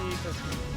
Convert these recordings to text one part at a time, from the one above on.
disqualificación.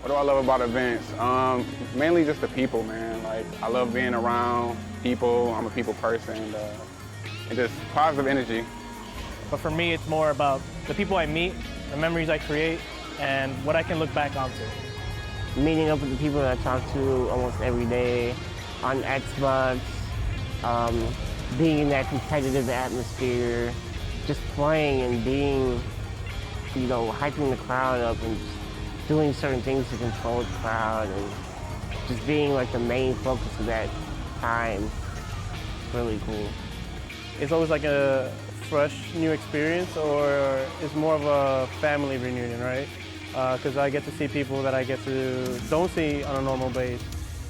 What do I love about events? Mainly just the people, man. Like, I love being around people. I'm a people person, and just positive energy. But for me, it's more about the people I meet, the memories I create, and what I can look back onto. Meeting up with the people that I talk to almost every day on Xbox, being in that competitive atmosphere, just playing and being, you know, hyping the crowd up and doing certain things to control the crowd and just being like the main focus of that time. Really cool. It's always like a fresh new experience, or it's more of a family reunion, right? Because I get to see people that I don't see on a normal base,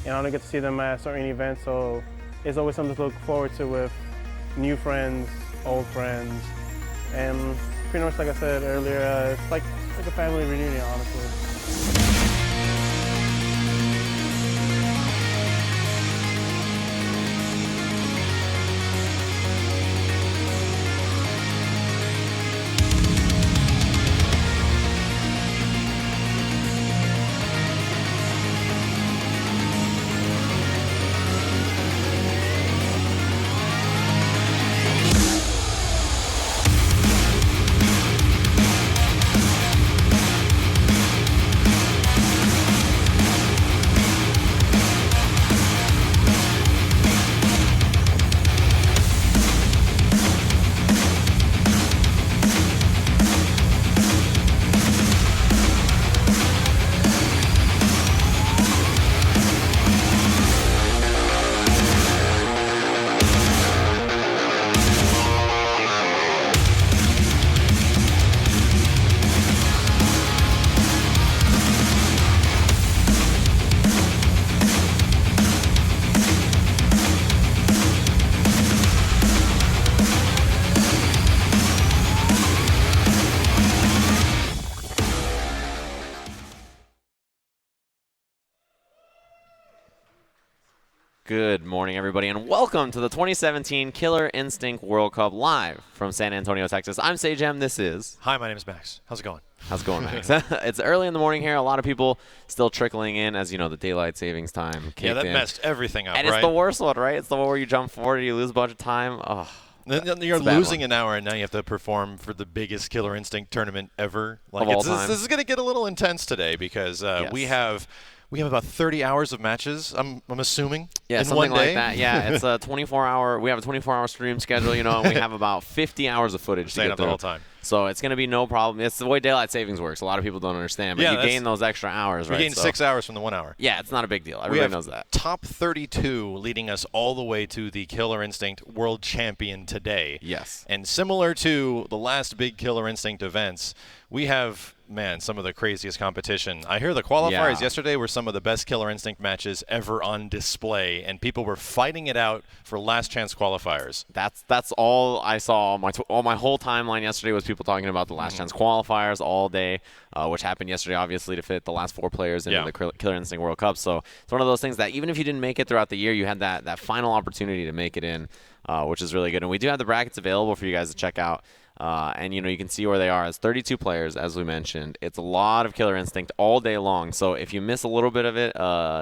and I don't get to see them at certain events, so it's always something to look forward to with new friends, old friends, and pretty much like I said earlier, it's like a family reunion, honestly. Good morning, everybody, and welcome to the 2017 Killer Instinct World Cup live from San Antonio, Texas. I'm Sage M. This is... Hi, my name is Max. How's it going? How's it going, Max? It's early in the morning here. A lot of people still trickling in as, you know, the daylight savings time kicked in. Yeah, that messed everything up, and right? It's the worst one, right? It's the one where you jump forward, you lose a bunch of time. Oh, you're losing an hour, and now you have to perform for the biggest Killer Instinct tournament ever. Like, of all time. This is going to get a little intense today because yes. we have about 30 hours of matches, I'm assuming, yeah, in something one day. like that. Yeah, it's a 24-hour. We have a 24-hour stream schedule, you know, and we have about 50 hours of footage to Staying get up through. the whole time. So it's going to be no problem. It's the way daylight savings works. A lot of people don't understand, but Yeah, you gain those extra hours, right? You gain 6 hours from the 1 hour. Yeah, it's not a big deal. Everybody knows that. Top 32 leading us all the way to the Killer Instinct World Champion today. Yes. And similar to the last big Killer Instinct events, we have, man, some of the craziest competition. I hear the qualifiers yesterday were some of the best Killer Instinct matches ever on display, and people were fighting it out for last chance qualifiers. That's all I saw. My whole timeline yesterday was people talking about the last chance qualifiers all day, which happened yesterday, obviously, to fit the last 4 players into the Killer Instinct World Cup. So it's one of those things that even if you didn't make it throughout the year, you had that final opportunity to make it in, which is really good. And we do have the brackets available for you guys to check out. And, you know, you can see where they are. It's 32 players, as we mentioned. It's a lot of Killer Instinct all day long. So if you miss a little bit of it,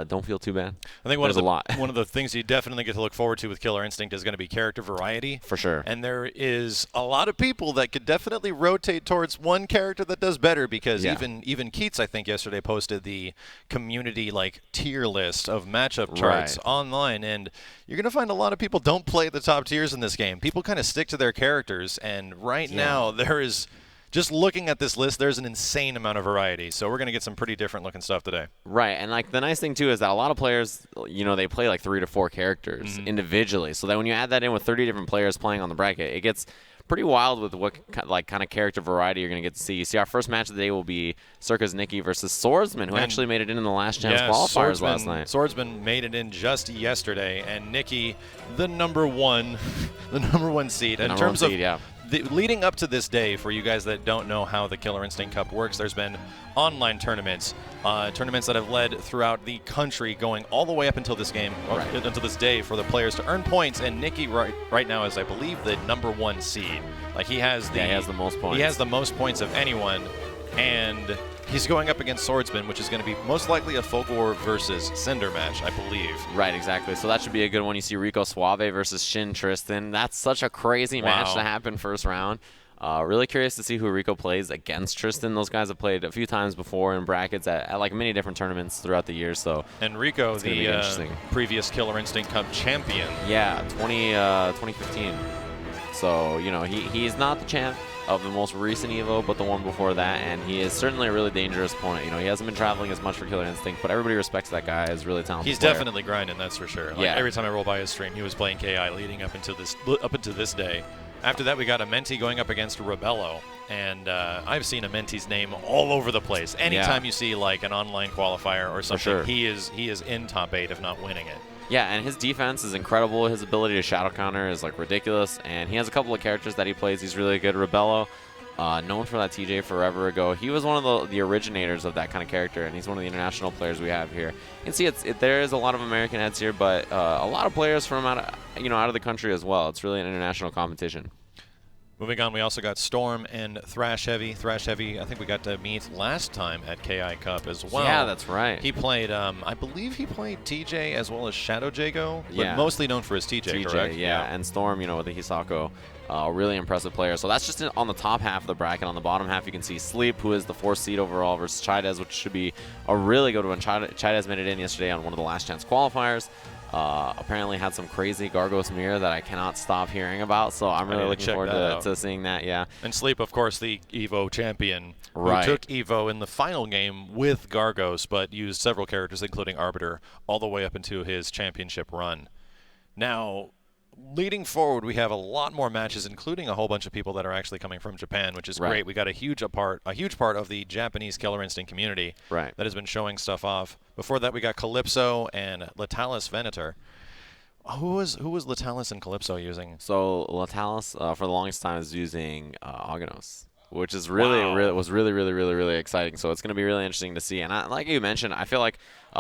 don't feel too bad. I think one of the things you definitely get to look forward to with Killer Instinct is going to be character variety. For sure. And there is a lot of people that could definitely rotate towards one character that does better because even Chidz, I think, yesterday posted the community, like, tier list of matchup charts online. And you're going to find a lot of people don't play the top tiers in this game. People kind of stick to their characters, and right now there is, just looking at this list, there's an insane amount of variety. So we're going to get some pretty different looking stuff today. Right, and like the nice thing too is that a lot of players, you know, they play like 3 to 4 characters individually. So that when you add that in with 30 different players playing on the bracket, it gets pretty wild with what kind of character variety you're going to get to see. You see, our first match of the day will be Circus Nikki versus Swordsman, who actually made it in the last chance qualifiers last night. Swordsman made it in just yesterday, and Nikki, the number one seed. In terms of leading up to this day, for you guys that don't know how the Killer Instinct Cup works, there's been online tournaments, tournaments that have led throughout the country, going all the way up until this game, until this day, for the players to earn points. And Nikki right now is, I believe, the number 1 seed. Like, he has the most points. He has the most points of anyone. And He's going up against Swordsman, which is going to be most likely a Fulgor versus Cinder match, I believe. Right, exactly. So that should be a good one. You see Rico Suave versus Shin Tristan. That's such a crazy match to happen first round. Really curious to see who Rico plays against Tristan. Those guys have played a few times before in brackets at like many different tournaments throughout the year. So and Rico, the previous Killer Instinct Cup champion. Yeah, 2015. So, you know, he's not the champ of the most recent EVO, but the one before that, and he is certainly a really dangerous opponent. You know, he hasn't been traveling as much for Killer Instinct, but everybody respects that guy as really talented. He's player. Definitely grinding, that's for sure. Like, every time I roll by his stream, he was playing KI leading up into this day. After that, we got Amenti going up against Rebello, and I've seen Amenti's name all over the place. Anytime you see like an online qualifier or something, he is in top 8, if not winning it. Yeah, and his defense is incredible. His ability to shadow counter is like ridiculous, and he has a couple of characters that he plays. He's really good. Rebello, known for that TJ forever ago. He was one of the originators of that kind of character, and he's one of the international players we have here. You can see there is a lot of American heads here, but a lot of players from out of the country as well. It's really an international competition. Moving on, we also got Storm and Thrash Heavy. Thrash Heavy, I think we got to meet last time at KI Cup as well. Yeah, that's right. He played, I believe he played TJ as well as Shadow Jago, but mostly known for his TJ, correct? Yeah, and Storm, you know, with the Hisako, really impressive player. So that's just on the top half of the bracket. On the bottom half, you can see Sleep, who is the 4th seed overall, versus Chidz, which should be a really good one. Chidz made it in yesterday on one of the last chance qualifiers. Apparently had some crazy Gargos mirror that I cannot stop hearing about, so I'm really looking forward to seeing that, And Sleep, of course, the EVO champion, who took EVO in the final game with Gargos, but used several characters, including Arbiter, all the way up into his championship run. Now, leading forward, we have a lot more matches, including a whole bunch of people that are actually coming from Japan, which is great. We got a huge part of the Japanese Killer Instinct community that has been showing stuff off. Before that, we got Calypso and Latalis Venator. Who was Latalis and Calypso using? So Latalis, for the longest time, is using Aganos, which is really exciting. So it's going to be really interesting to see. And like you mentioned, I feel like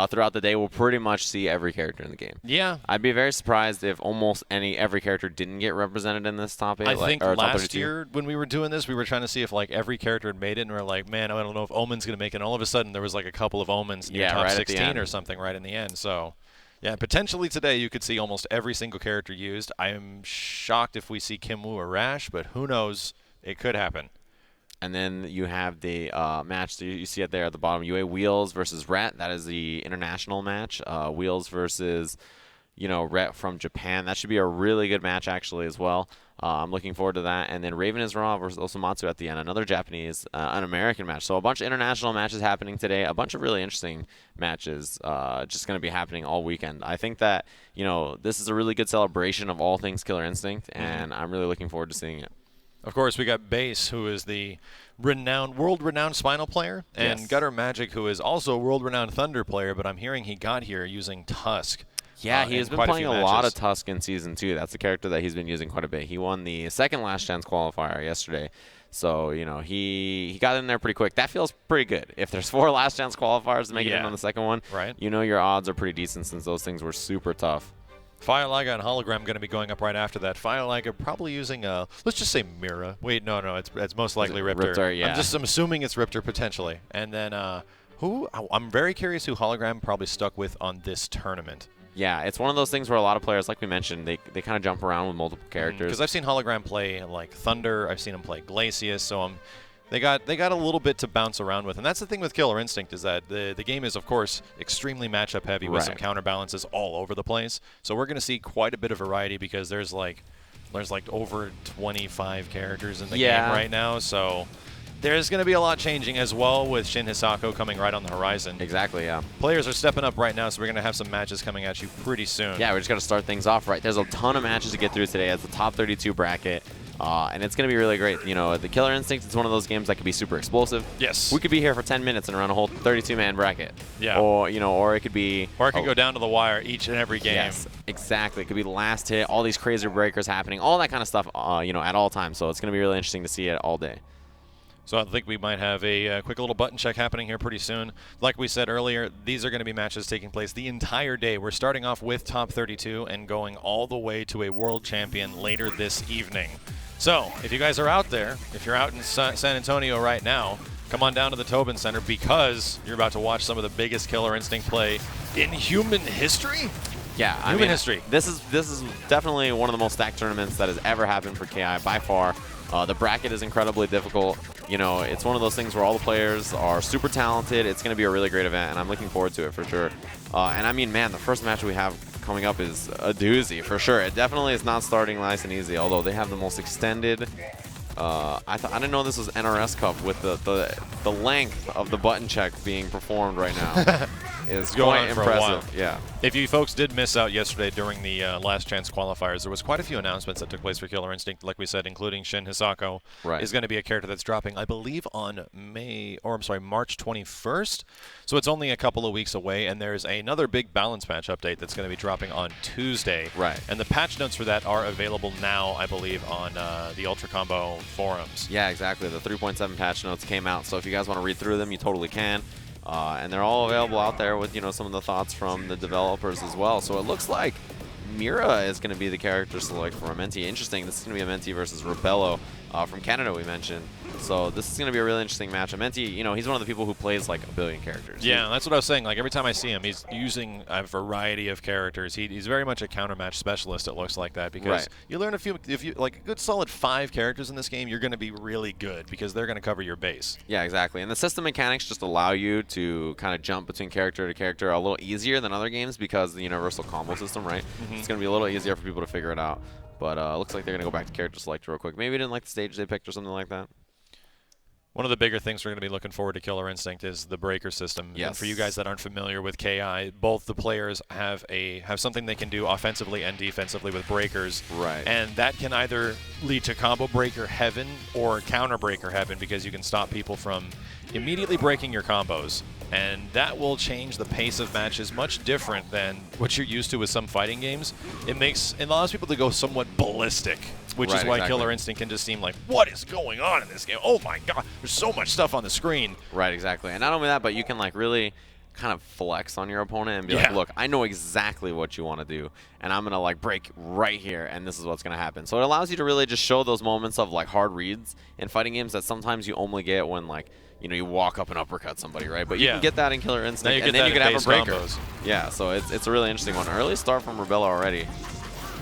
throughout the day we'll pretty much see every character in the game. Yeah. I'd be very surprised if almost every character didn't get represented in this top 8. I think last year when we were doing this, we were trying to see if like every character had made it, and we were like, man, I don't know if Omen's going to make it. And all of a sudden there was like a couple of Omens in top 16 or something right in the end. So yeah, potentially today you could see almost every single character used. I am shocked if we see Kim Woo or Rash, but who knows? It could happen. And then you have the match that you see it there at the bottom. UA Wheels versus Rhett. That is the international match. Wheels versus, Rhett from Japan. That should be a really good match actually as well. I'm looking forward to that. And then Raven is Raw versus Osamatsu at the end. Another Japanese, an American match. So a bunch of international matches happening today. A bunch of really interesting matches just going to be happening all weekend. I think that, this is a really good celebration of all things Killer Instinct, and I'm really looking forward to seeing it. Of course, we got Base, who is the world-renowned Spinal player, and Gutter Magic, who is also a world-renowned Thunder player, but I'm hearing he got here using Tusk. Yeah, he has been playing a lot of Tusk in Season 2. That's the character that he's been using quite a bit. He won the second last chance qualifier yesterday. So, he got in there pretty quick. That feels pretty good. If there's 4 last chance qualifiers to make it in on the second one, your odds are pretty decent since those things were super tough. Firelaga and Hologram going to be going up right after that. Firelaga probably using let's just say Mira. Wait, no, it's most likely Riptor. Riptor, yeah. I'm assuming it's Riptor potentially. And then I'm very curious who Hologram probably stuck with on this tournament. Yeah, it's one of those things where a lot of players, like we mentioned, they kind of jump around with multiple characters. Because I've seen Hologram play like Thunder, I've seen him play Glacius, so they got a little bit to bounce around with. And that's the thing with Killer Instinct, is that the game is, of course, extremely matchup heavy with some counterbalances all over the place. So we're going to see quite a bit of variety because there's like over 25 characters in the game right now. So there's going to be a lot changing as well, with Shin Hisako coming right on the horizon. Exactly, yeah. Players are stepping up right now, so we're going to have some matches coming at you pretty soon. Yeah, we just got to start things off right. There's a ton of matches to get through today as the top 32 bracket. And it's going to be really great. The Killer Instinct is one of those games that can be super explosive. Yes. We could be here for 10 minutes and run a whole 32-man bracket. Yeah. Or it could be... Or it could go down to the wire each and every game. Yes, exactly. It could be the last hit, all these crazy breakers happening, all that kind of stuff, at all times. So it's going to be really interesting to see it all day. So I think we might have a quick little button check happening here pretty soon. Like we said earlier, these are going to be matches taking place the entire day. We're starting off with top 32 and going all the way to a world champion later this evening. So if you guys are out there, if you're out in San Antonio right now, come on down to the Tobin Center because you're about to watch some of the biggest Killer Instinct play in human history. Yeah, I human mean, history. This is definitely one of the most stacked tournaments that has ever happened for KI by far. The bracket is incredibly difficult. You know, it's one of those things where all the players are super talented. It's going to be a really great event, and I'm looking forward to it for sure. And I mean, man, the first match we have coming up is a doozy for sure. It definitely is not starting nice and easy, although they have the most extended. I didn't know this was NRS Cup with the length of the button check being performed right now. Is quite impressive. Yeah. If you folks did miss out yesterday during the last chance qualifiers, there was quite a few announcements that took place for Killer Instinct, like we said, including Shin Hisako is going to be a character that's dropping, I believe, on March 21st. So it's only a couple of weeks away, and there's another big balance match update that's going to be dropping on Tuesday. Right. And the patch notes for that are available now, I believe, on the Ultra Combo forums. Yeah, exactly. The 3.7 patch notes came out, so if you guys want to read through them, you totally can. And they're all available out there with, you know, some of the thoughts from the developers as well. So it looks like Mira is going to be the character select for Amenti. Interesting. This is going to be Amenti versus Rebello from Canada, we mentioned. So this is going to be a really interesting match. Amenti, you know, he's one of the people who plays like a billion characters. Yeah, that's what I was saying. Like every time I see him, he's using a variety of characters. He's very much a counter match specialist. It looks like that because you learn if you like a good solid 5 characters in this game, you're going to be really good because they're going to cover your base. Yeah, exactly. And the system mechanics just allow you to kind of jump between character to character a little easier than other games because the universal combo system, right? It's going to be a little easier for people to figure it out. But it looks like they're going to go back to character select real quick. Maybe they didn't like the stage they picked or something like that. One of the bigger things we're going to be looking forward to Killer Instinct is the breaker system. Yes. And for you guys that aren't familiar with KI, both the players have something they can do offensively and defensively with breakers. Right. And that can either lead to combo breaker heaven or counter breaker heaven because you can stop people from immediately breaking your combos. And that will change the pace of matches much different than what you're used to with some fighting games. It allows people to go somewhat ballistic, which is why Killer Instinct can just seem like, what is going on in this game? Oh my god, there's so much stuff on the screen. Right, exactly. And not only that, but you can like really kind of flex on your opponent and be like, look, I know exactly what you want to do, and I'm going to like break right here, and this is what's going to happen. So it allows you to really just show those moments of like hard reads in fighting games that sometimes you only get when like, you know, you walk up and uppercut somebody, right? But you can get that in Killer Instinct, and then you can have a breaker. Combos. Yeah, so it's a really interesting one. Early start from Rebello already.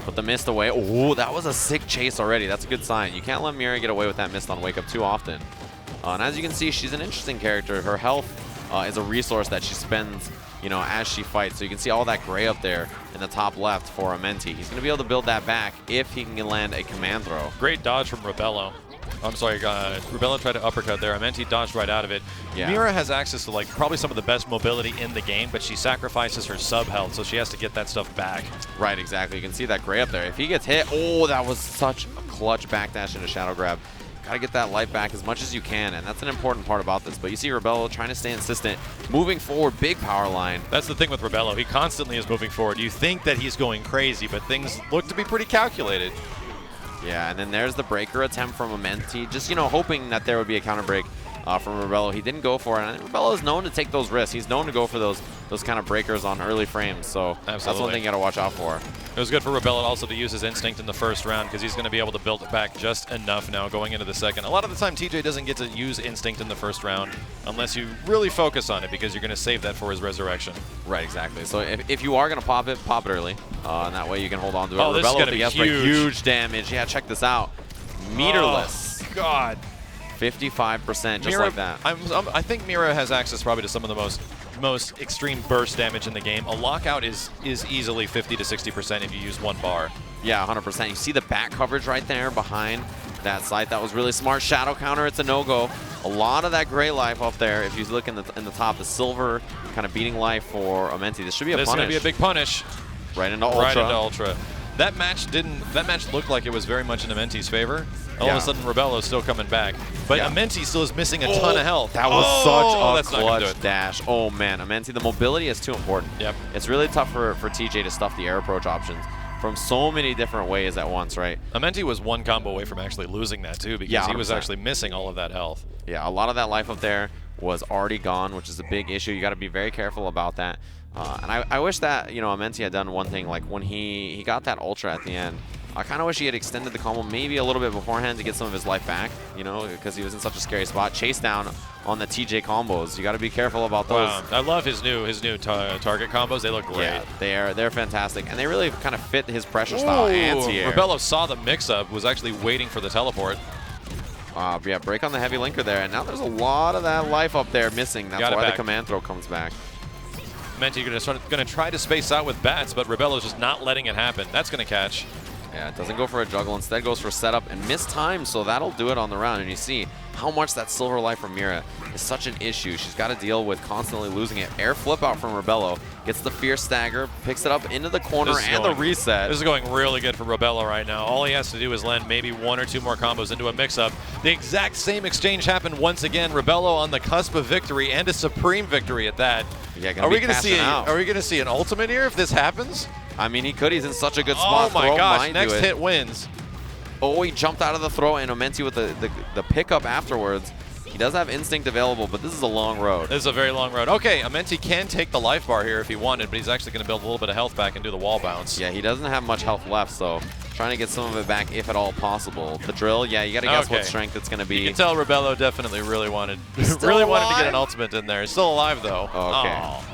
But the mist away. Oh, that was a sick chase already. That's a good sign. You can't let Mira get away with that mist on Wake Up too often. And as you can see, she's an interesting character. Her health is a resource that she spends, you know, as she fights. So you can see all that gray up there in the top left for Amenti. He's going to be able to build that back if he can land a command throw. Great dodge from Rebello. I'm sorry, Rebello tried to uppercut there. Amenti dodged right out of it. Yeah. Mira has access to like probably some of the best mobility in the game, but she sacrifices her sub health, so she has to get that stuff back. Right, exactly. You can see that gray up there. If he gets hit, oh, that was such a clutch backdash into shadow grab. Got to get that life back as much as you can, and that's an important part about this. But you see Rebello trying to stay insistent, moving forward, big power line. That's the thing with Rebello. He constantly is moving forward. You think that he's going crazy, but things look to be pretty calculated. Yeah, and then there's the breaker attempt from Amenti, just, you know, hoping that there would be a counter break from Rebello. He didn't go for it, and Rebello is known to take those risks. He's known to go for those kind of breakers on early frames, so that's one thing you got to watch out for. It was good for Rebello also to use his instinct in the first round because he's going to be able to build it back just enough now going into the second. A lot of the time, TJ doesn't get to use instinct in the first round unless you really focus on it because you're going to save that for his resurrection. Right, exactly. So if you are going to pop it early, and that way you can hold on to it. Oh, this is going to be huge damage. Yeah, check this out. Meterless. Oh, God. 55% just Mira, like that. I think Mira has access probably to some of the most extreme burst damage in the game. A lockout is easily 50 to 60% if you use one bar. Yeah, 100%. You see the back coverage right there behind that site. That was really smart. Shadow counter, it's a no-go. A lot of that gray life up there. If you look in the top, the silver kind of beating life for Amenti. This should be a punish. This is going to be a big punish. Right into Ultra. Right into Ultra. That match looked like it was very much in Amenti's favor. All of a sudden, Rebello's still coming back. But Amenti still is missing a ton of health. That was such a clutch dash. Oh, man. Amenti, the mobility is too important. Yep. It's really tough for TJ to stuff the air approach options from so many different ways at once, right? Amenti was one combo away from actually losing that, too, because he was actually missing all of that health. Yeah, a lot of that life up there was already gone, which is a big issue. You got to be very careful about that. And I wish that, you know, Amenti had done one thing, like when he got that Ultra at the end, I kind of wish he had extended the combo maybe a little bit beforehand to get some of his life back, you know, because he was in such a scary spot. Chase down on the TJ combos. You got to be careful about those. Wow. I love his new target combos. They look great. Yeah, they're fantastic, and they really kind of fit his pressure style. Anti-air. Rebello saw the mix-up, was actually waiting for the teleport. Yeah, break on the heavy linker there, and now there's a lot of that life up there missing. That's why the command throw comes back. Amenti going to try to space out with bats, but Rebello's just not letting it happen. That's going to catch. Yeah, it doesn't go for a juggle. Instead goes for setup and missed time, so that'll do it on the round. And you see how much that silver life from Mira is such an issue. She's got to deal with constantly losing it. Air flip out from Rebello. Gets the fear stagger, picks it up into the corner and the reset. This is going really good for Rebello right now. All he has to do is land maybe 1 or 2 more combos into a mix-up. The exact same exchange happened once again. Rebello on the cusp of victory, and a supreme victory at that. Yeah, are we going to see an ultimate here if this happens? I mean, he could. He's in such a good spot. Oh my gosh, next hit wins. Oh, he jumped out of the throw, and Amenti with the pickup afterwards. He does have instinct available, but this is a long road. This is a very long road. Okay, Amenti can take the life bar here if he wanted, but he's actually going to build a little bit of health back and do the wall bounce. Yeah, he doesn't have much health left, so trying to get some of it back if at all possible. The drill, yeah, you got to guess what strength it's going to be. You can tell Rebello definitely really wanted to get an ultimate in there. He's still alive, though. Okay. Oh.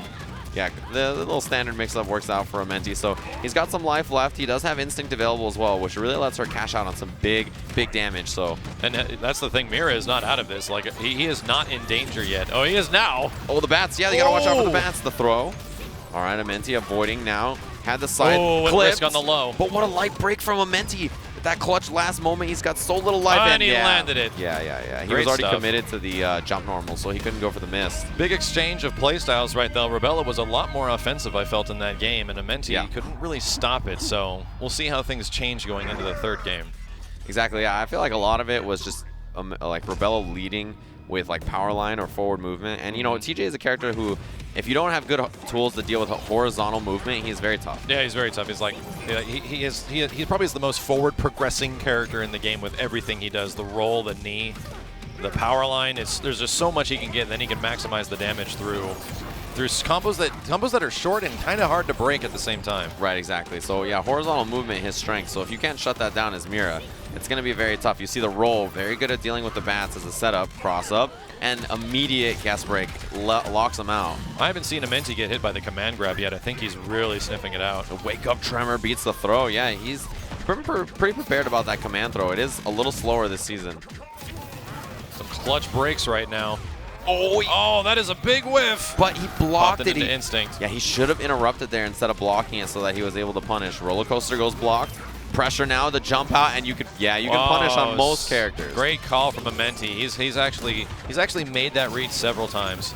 Yeah, the little standard mix-up works out for Amenti, so he's got some life left. He does have instinct available as well, which really lets her cash out on some big damage. So, and that's the thing, Mira is not out of this. Like, he is not in danger yet. Oh, he is now. Oh, the bats. Yeah, they got to watch out for the bats. The throw. All right, Amenti avoiding now. Had the side clipped on the low. But what a light break from Amenti. That clutch last moment, he's got so little life. And he landed it. Yeah. He was already committed to the jump normal, so he couldn't go for the miss. Big exchange of playstyles right now. Rebello was a lot more offensive, I felt, in that game, and Amenti couldn't really stop it. So we'll see how things change going into the third game. Exactly. Yeah, I feel like a lot of it was just like Rebello leading with like power line or forward movement. And you know, TJ is a character who, if you don't have good tools to deal with horizontal movement, he's very tough. Yeah, he's very tough. He's like, he probably is the most forward progressing character in the game with everything he does. The roll, the knee, the power line. There's just so much he can get, and then he can maximize the damage through combos that are short and kind of hard to break at the same time. Right, exactly. So yeah, horizontal movement, his strength. So if you can't shut that down as Mira, it's going to be very tough. You see the roll, very good at dealing with the bats as a setup, cross up, and immediate gas break locks him out. I haven't seen Amenti get hit by the command grab yet. I think he's really sniffing it out. The wake up tremor beats the throw. Yeah, he's pretty prepared about that command throw. It is a little slower this season. Some clutch breaks right now. Oh, that is a big whiff. But he blocked it. Into instinct. Yeah, he should have interrupted there instead of blocking it so that he was able to punish. Roller coaster goes blocked. Pressure now to jump out, and you can punish on most characters. Great call from Amenti. He's actually made that reach several times.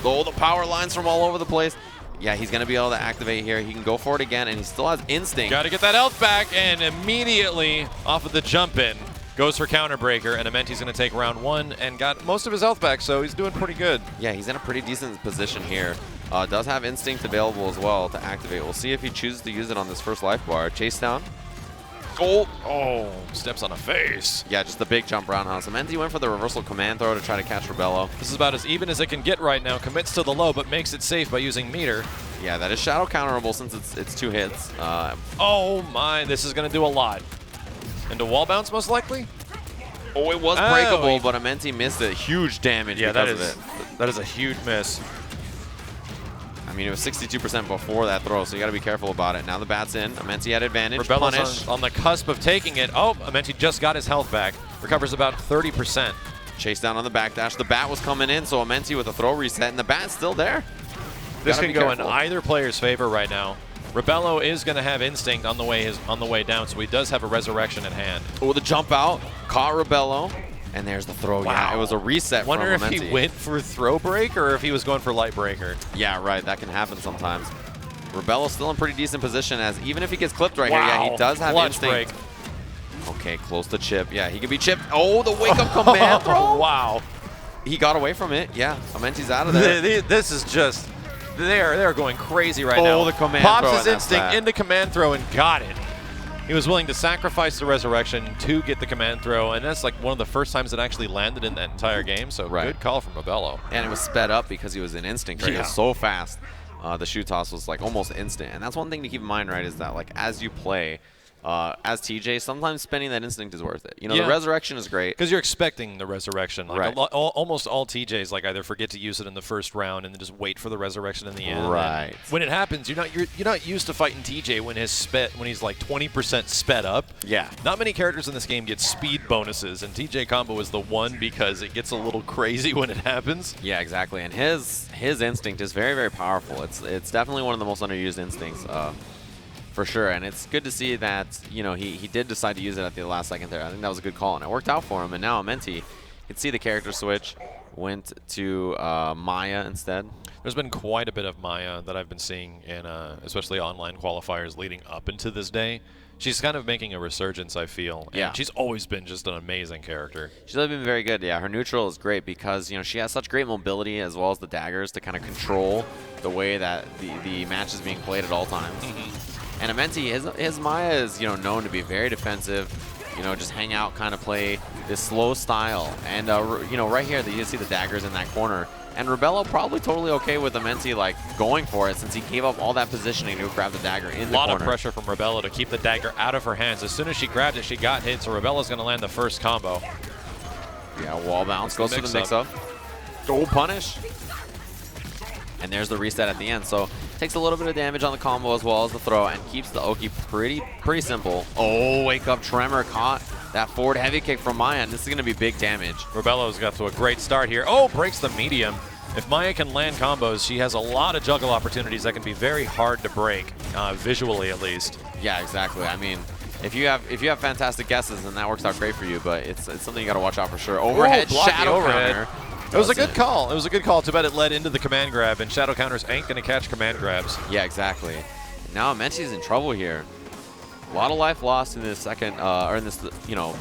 Oh, the power lines from all over the place. Yeah, he's going to be able to activate here. He can go for it again, and he still has instinct. Got to get that health back, and immediately off of the jump in goes for counter breaker, and Amenti's going to take round 1 and got most of his health back, so he's doing pretty good. Yeah, he's in a pretty decent position here. Does have instinct available as well to activate. We'll see if he chooses to use it on this first life bar. Chase down. Oh, steps on a face. Yeah, just the big jump roundhouse. Amenti went for the reversal command throw to try to catch Rebello. This is about as even as it can get right now. Commits to the low, but makes it safe by using meter. Yeah, that is shadow counterable since it's 2 hits. Oh my, this is going to do a lot. Into wall bounce, most likely? Oh, it was breakable, but Amenti missed it. Huge damage because of it. That is a huge miss. I mean, it was 62% before that throw, so you got to be careful about it. Now the bat's in. Amenti had advantage. Rebello's on the cusp of taking it. Oh, Amenti just got his health back. Recovers about 30%. Chase down on the backdash. The bat was coming in, so Amenti with a throw reset, and the bat's still there. This can go in either player's favor right now. Rebello is going to have instinct on the way down, so he does have a resurrection at hand. Oh, the jump out caught Rebello, and there's the throw. Wow. Yeah, it was a reset. Wonder from if he went for throw break or if he was going for light breaker. Yeah, right. That can happen sometimes. Rebello's still in pretty decent position, as even if he gets clipped right here, yeah, he does have instinct. Break. Okay, close to chip. Yeah, he can be chipped. Oh, the wake up command throw. Wow. He got away from it. Yeah, Amenti's out of there. This is just. They're going crazy right now. Oh, the command throw. Pops his instinct into command throw and got it. He was willing to sacrifice the resurrection to get the command throw, and that's like one of the first times it actually landed in that entire game, so good call from Rebello. And it was sped up because he was in instinct, right? Yeah. It was so fast. The shoot toss was like almost instant, and that's one thing to keep in mind, right, is that like as you play, as TJ, sometimes spending that instinct is worth it. You know, the resurrection is great. Because you're expecting the resurrection. Like right. Almost all TJs like either forget to use it in the first round and then just wait for the resurrection in the end. Right. And when it happens, you're not used to fighting TJ when he's like 20% sped up. Yeah. Not many characters in this game get speed bonuses, and TJ combo is the one because it gets a little crazy when it happens. Yeah, exactly. And his instinct is very, very powerful. It's definitely one of the most underused instincts. For sure, and it's good to see that, you know, he did decide to use it at the last second there. I think that was a good call, and it worked out for him. And now Amenti, you can see the character switch, went to Maya instead. There's been quite a bit of Maya that I've been seeing in especially online qualifiers leading up into this day. She's kind of making a resurgence, I feel. And she's always been just an amazing character. She's always been very good. Yeah, her neutral is great because, you know, she has such great mobility as well as the daggers to kind of control the way that the match is being played at all times. And Amenti, his Maya is, you know, known to be very defensive, you know, just hang out, kind of play this slow style. And, you know, right here, you see the daggers in that corner. And Rebello probably totally okay with Amenti, like, going for it since he gave up all that positioning to grab the dagger in the corner. A lot of pressure from Rebello to keep the dagger out of her hands. As soon as she grabbed it, she got hit, so Rebello's going to land the first combo. Yeah, wall bounce goes to the mix-up. Go punish. And there's the reset at the end. So takes a little bit of damage on the combo as well as the throw and keeps the Oki pretty simple. Oh, wake up tremor, caught that forward heavy kick from Maya, and this is going to be big damage. Rebello's got to a great start here. Oh, breaks the medium. If Maya can land combos, she has a lot of juggle opportunities that can be very hard to break, visually at least. Yeah, exactly. I mean, if you have fantastic guesses, then that works out great for you, but it's something you got to watch out for sure. Overhead shadow counter. It was a good call. It was a good call. Too bad it led into the command grab, and shadow counters ain't going to catch command grabs. Yeah, exactly. Now Amenti's in trouble here. A lot of life lost in this second, or in this, you know,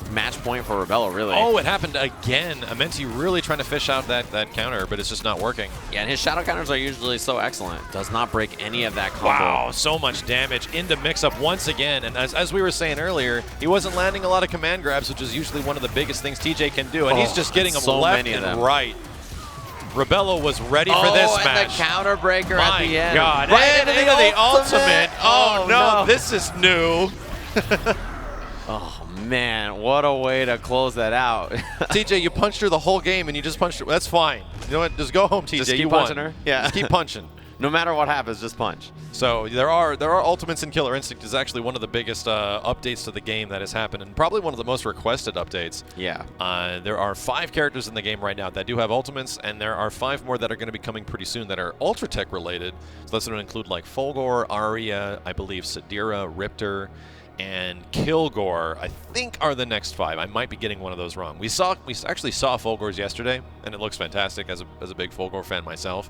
match point for Rebello, really. Oh, it happened again. Amenti really trying to fish out that counter, but it's just not working. Yeah, and his shadow counters are usually so excellent. Does not break any of that combo. Wow, so much damage into mix-up once again. And as we were saying earlier, he wasn't landing a lot of command grabs, which is usually one of the biggest things TJ can do. And he's just getting them left and right. Rebello was ready for this match. And the counter breaker at the end. God. Right into the ultimate. Oh, no, this is new. Oh, man, what a way to close that out. TJ, you punched her the whole game, and you just punched her. That's fine. You know what? Just go home, TJ. Just keep punching her. Yeah. Just keep punching. No matter what happens, just punch. So there are ultimates in Killer Instinct is actually one of the biggest updates to the game that has happened, and probably one of the most requested updates. Yeah. There are 5 characters in the game right now that do have ultimates, and there are 5 more that are going to be coming pretty soon that are Ultra Tech related. So that's going to include like Fulgore, Arya, I believe Sadira, Riptor, and Kilgore, I think, are the next 5. I might be getting one of those wrong. We actually saw Fulgore's yesterday, and it looks fantastic as a big Fulgore fan myself.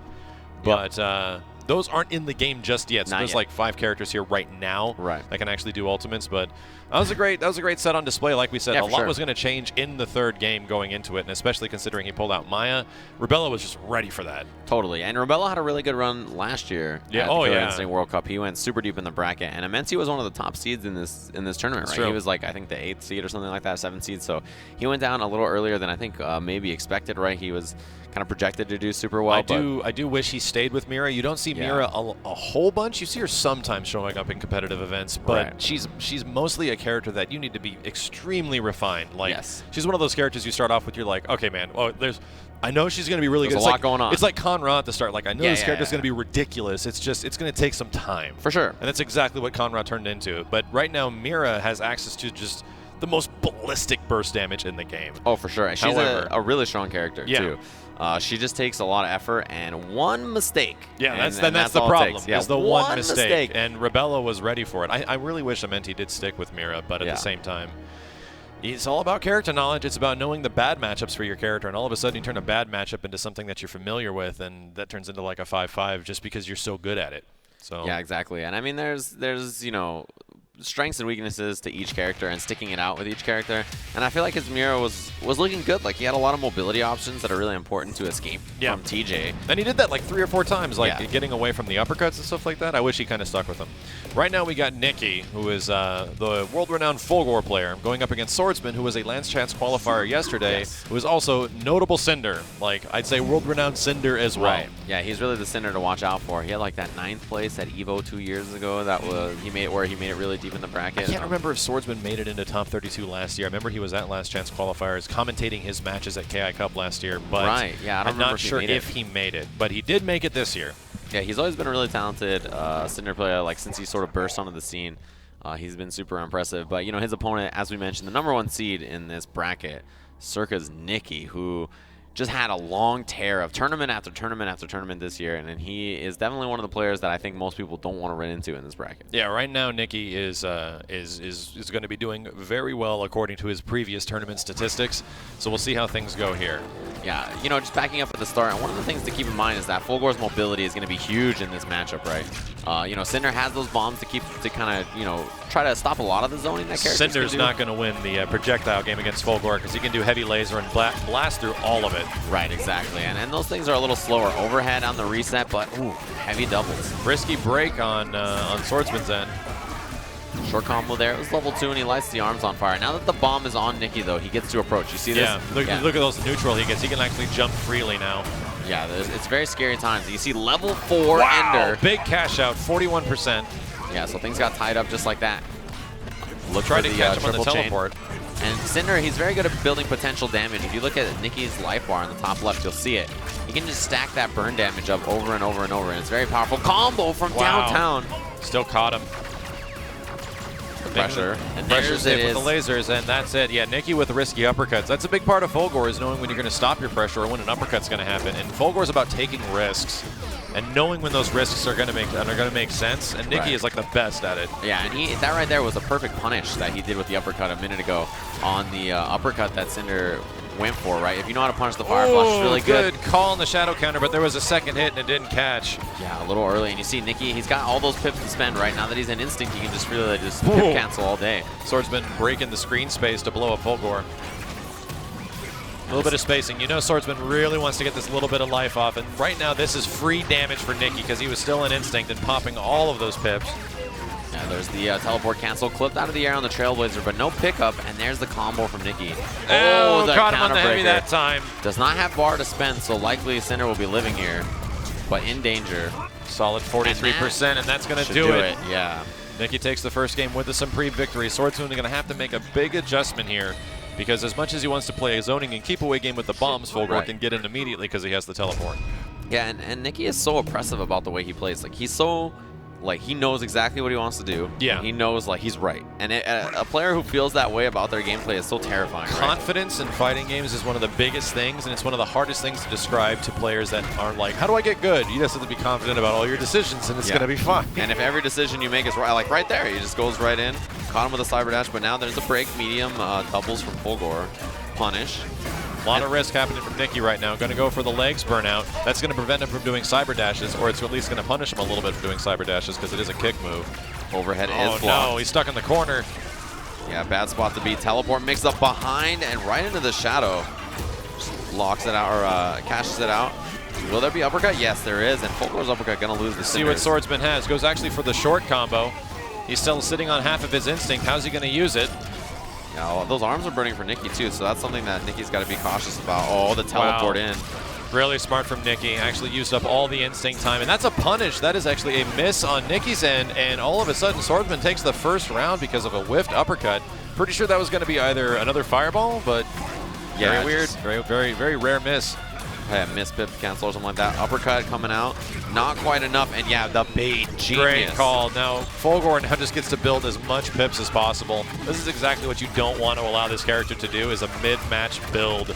But those aren't in the game just yet. So there's like 5 characters here right now that can actually do ultimates. But that was a great set on display. Like we said, a lot was going to change in the 3rd game going into it, and especially considering he pulled out Maya. Rebello was just ready for that. Totally. And Rebello had a really good run last year at the Killer Instinct World Cup. He went super deep in the bracket, and Amenti was one of the top seeds in this tournament, right? He was like, I think the 8th seed or something like that, 7th seed. So he went down a little earlier than I think maybe expected, right? He was kind of projected to do super well. I do wish he stayed with Mira. You don't see Mira a whole bunch. You see her sometimes showing up in competitive events, but she's mostly a character that you need to be extremely refined. Like she's one of those characters you start off with, you're like, okay, man, I know she's going to be really good. There's a lot going on. It's like Conrad at the start. Like, I know this character's going to be ridiculous. It's going to take some time. For sure. And that's exactly what Conrad turned into. But right now, Mira has access to just the most ballistic burst damage in the game. Oh, for sure. And she's a really strong character, too. She just takes a lot of effort, and one mistake. Yeah, that's the problem. Is the one mistake. And Rebello was ready for it. I really wish Amenti did stick with Mira, but at the same time, it's all about character knowledge. It's about knowing the bad matchups for your character, and all of a sudden you turn a bad matchup into something that you're familiar with, and that turns into like a 5-5 just because you're so good at it. So yeah, exactly. And I mean, there's strengths and weaknesses to each character and sticking it out with each character. And I feel like his Mira was looking good. Like, he had a lot of mobility options that are really important to escape from TJ. And he did that like 3 or 4 times, like getting away from the uppercuts and stuff like that. I wish he kind of stuck with them. Right now we got Nikki, who is the world-renowned Fulgore player, going up against Swordsman, who was a Lance Chance qualifier yesterday, who is also notable Cinder. Like, I'd say world-renowned Cinder as well. Right. Yeah, he's really the Cinder to watch out for. He had like that 9th place at EVO 2 years ago. That was he made it really deep deep in the bracket. I can't remember if Swordsman made it into top 32 last year. I remember he was at Last Chance Qualifiers commentating his matches at KI Cup last year, but right. Yeah, I'm not sure if he made it. But he did make it this year. Yeah, he's always been a really talented Cinder player, like since he sort of burst onto the scene. He's been super impressive. But, you know, his opponent, as we mentioned, the #1 seed in this bracket, Circus Nikki, who just had a long tear of tournament after tournament after tournament this year, and he is definitely one of the players that I think most people don't want to run into in this bracket. Yeah, right now Nikki is going to be doing very well according to his previous tournament statistics. So we'll see how things go here. Yeah, you know, just backing up at the start, and one of the things to keep in mind is that Fulgore's mobility is going to be huge in this matchup, right? You know, Cinder has those bombs to kind of, you know, try to stop a lot of the zoning that characters Cinder's not going to win the projectile game against Fulgore because he can do heavy laser and blast through all of it. Right, exactly. And those things are a little slower overhead on the reset, but ooh, heavy doubles. Risky break on Swordsman's end. Short combo there. It was level 2, and he lights the arms on fire. Now that the bomb is on Nikki, though, he gets to approach. You see this? Look at those neutral he gets. He can actually jump freely now. Yeah, it's very scary times. You see level 4 Ender. Big cash out, 41%. Yeah, so things got tied up just like that. Look Try for to the catch him on the triple chain. teleport. And Cinder, he's very good at building potential damage. If you look at Nikki's life bar on the top left, you'll see it. He can just stack that burn damage up over and over and over, and it's very powerful. Combo from downtown. Still caught him. Pressure. And Pressure's it with the lasers, and that's it. Yeah, Nikki with the risky uppercuts. That's a big part of Fulgore, is knowing when you're going to stop your pressure or when an uppercut's going to happen. And Fulgore's about taking risks and knowing when those risks are going to make sense. And Nikki is like the best at it. Yeah, and that right there was a perfect punish that he did with the uppercut a minute ago on the uppercut that Cinder went for, right? If you know how to punish the fire flush, it's really good. Good call on the shadow counter, but there was a second hit and it didn't catch. Yeah, a little early. And you see Nikki, he's got all those pips to spend, right? Now that he's in instinct, he can just really just pip cancel all day. Swordsman breaking the screen space to blow up Fulgore. A little bit of spacing. You know Swordsman really wants to get this little bit of life off, and right now this is free damage for Nikki because he was still in instinct and popping all of those pips. Yeah, there's the teleport cancel clipped out of the air on the Trailblazer, but no pickup, and there's the combo from Nikki. Oh, the caught him on the heavy counterbreaker. that time. Does not have bar to spend, so likely Cinder will be living here, but in danger. Solid 43%, and that's going to do it. Yeah. Nikki takes the first game with a Supreme victory. Swordsman is going to have to make a big adjustment here because as much as he wants to play a zoning and keep away game with the bombs, Fulgore can get in immediately because he has the teleport. Yeah, and Nikki is so oppressive about the way he plays. Like, he's so... Like, he knows exactly what he wants to do. Yeah. He knows, like, he's right. And a player who feels that way about their gameplay is so terrifying, Confidence in fighting games is one of the biggest things, and it's one of the hardest things to describe to players that aren't like, how do I get good? You just have to be confident about all your decisions, and it's going to be fine. And if every decision you make is right, like right there, he just goes right in. Caught him with a cyber dash, but now there's a break, medium, doubles from Fulgore. Punish. A lot of risk happening from Nikki right now. Going to go for the legs burnout. That's going to prevent him from doing cyber dashes, or it's at least going to punish him a little bit for doing cyber dashes because it is a kick move. Overhead is blocked. Oh no, he's stuck in the corner. Yeah, bad spot to be. Teleport mix up behind and right into the shadow. Just locks it out, or cashes it out. Will there be uppercut? Yes, there is, and Fulgore's uppercut going to lose the See what Swordsman has. Goes actually for the short combo. He's still sitting on half of his instinct. How's he going to use it? Yeah, well, those arms are burning for Nikki too, so that's something that Nikki's got to be cautious about. Oh, the teleport in. Really smart from Nikki. Actually used up all the instinct time, and that's a punish. That is actually a miss on Nikki's end, and all of a sudden Swordsman takes the first round because of a whiffed uppercut. Pretty sure that was going to be either another fireball, but very weird. Very rare miss. Yeah, miss pip cancel or something like that. Uppercut coming out. Not quite enough. And yeah, the bait. Genius. Great call. Now, Fulgore now just gets to build as much pips as possible. This is exactly what you don't want to allow this character to do, is a mid-match build.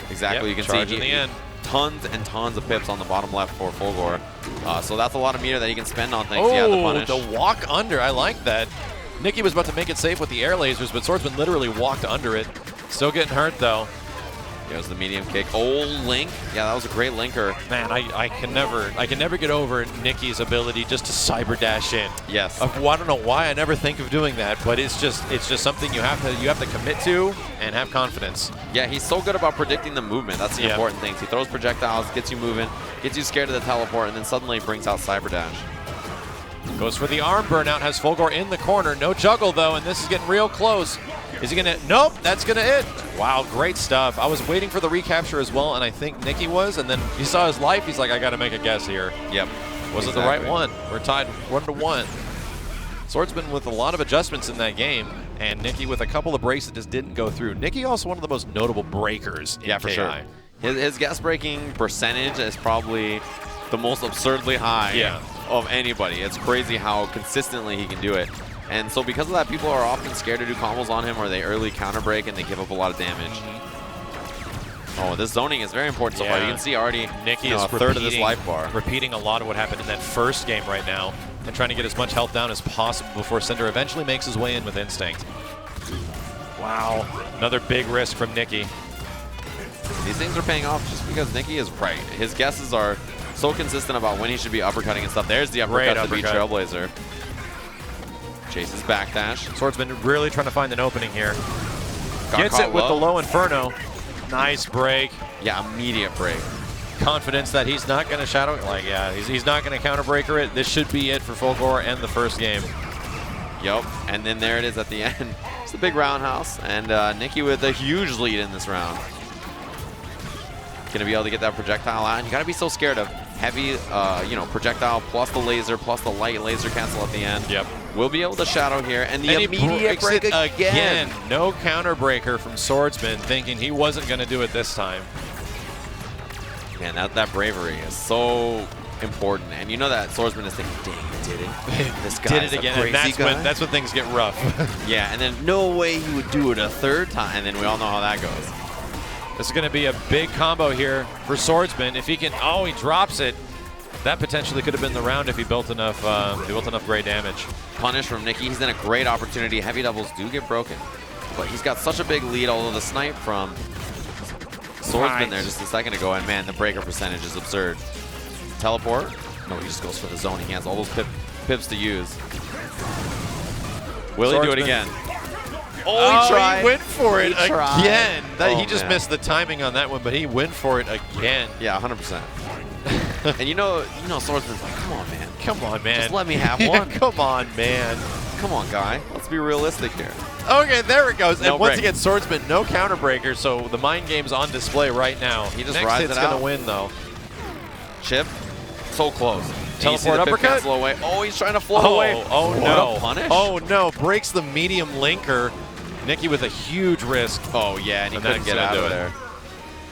Exactly. You can see in the end. Tons and tons of pips on the bottom left for Fulgore. So that's a lot of meter that he can spend on things. Oh, yeah, the punish. The walk under. I like that. Nikki was about to make it safe with the air lasers, but Swordsman literally walked under it. Still getting hurt, though. Goes the medium kick. Oh, link. Yeah, that was a great linker. Man, I can never get over Nikki's ability just to cyber dash in. Yes. I don't know why I never think of doing that, but it's just something you have to commit to and have confidence. Yeah, he's so good about predicting the movement. That's the important thing. He throws projectiles, gets you moving, gets you scared of the teleport, and then suddenly brings out cyber dash. Goes for the arm burnout, has Fulgore in the corner. No juggle, though, and this is getting real close. Is he going to? Nope, that's going to hit. Wow, great stuff. I was waiting for the recapture as well, and I think Nikki was, and then he saw his life. He's like, I got to make a guess here. Yep. Was it the right one? We're tied 1-1. Swordsman with a lot of adjustments in that game, and Nikki with a couple of breaks that just didn't go through. Nikki also one of the most notable breakers in for KI. sure. His guest breaking percentage is probably the most absurdly high of anybody. It's crazy how consistently he can do it. And so because of that, people are often scared to do combos on him, or they early counter break and they give up a lot of damage. Oh, this zoning is very important so far. You can see already Nikki is a third of this life bar. Repeating a lot of what happened in that first game right now and trying to get as much health down as possible before Cinder eventually makes his way in with Instinct. Wow. Another big risk from Nikki. These things are paying off just because Nikki is right. His guesses are so consistent about when he should be uppercutting and stuff. There's the uppercut to beat Trailblazer. Chases backdash. Swordsman really trying to find an opening here. Gets it with low. the low inferno. Nice break. Yeah, immediate break. Confidence that he's not going to shadow. Like, yeah, he's not going to counter breaker it. This should be it for Fulgore and the first game. Yep, and then there it is at the end. It's a big roundhouse, and Nikki with a huge lead in this round. Gonna be able to get that projectile out. And you gotta be so scared of heavy, projectile plus the laser plus the light laser cancel at the end. Yep. We'll be able to shadow here, and the And immediate break again. No counter breaker from Swordsman, thinking he wasn't going to do it this time. Man, that bravery is so important, and you know that Swordsman is thinking, "Dang, I did it! This guy did it again." And that's when things get rough. Yeah, and then no way he would do it a third time, and then we all know how that goes. This is going to be a big combo here for Swordsman. If he can, he drops it. That potentially could have been the round if he built enough gray damage. Punish from Nikki. He's in a great opportunity. Heavy doubles do get broken, but he's got such a big lead. Although the snipe from Swordsman there just a second ago, and man, the breaker percentage is absurd. Teleport? No, he just goes for the zoning. He has all those pips to use. Will he do it again? Oh, he tried. He went for it again. He just man. missed the timing on that one, but he went for it again. Yeah, 100%. And you know, Swordsman's like, come on, man. Come on, man. Just let me have one. Come on, man. Come on, guy. Let's be realistic here. Okay, there it goes. No and once break. again, Swordsman, no counter breaker, so the mind game's on display right now. He just Next rides hit's it out. going to win, though. Chip, so close. Teleport uppercut? Cancel away. Oh, he's trying to float away. Oh, what no. a punish. Oh, no. Breaks the medium linker. Nikki with a huge risk. Oh, yeah, and he couldn't get out of there.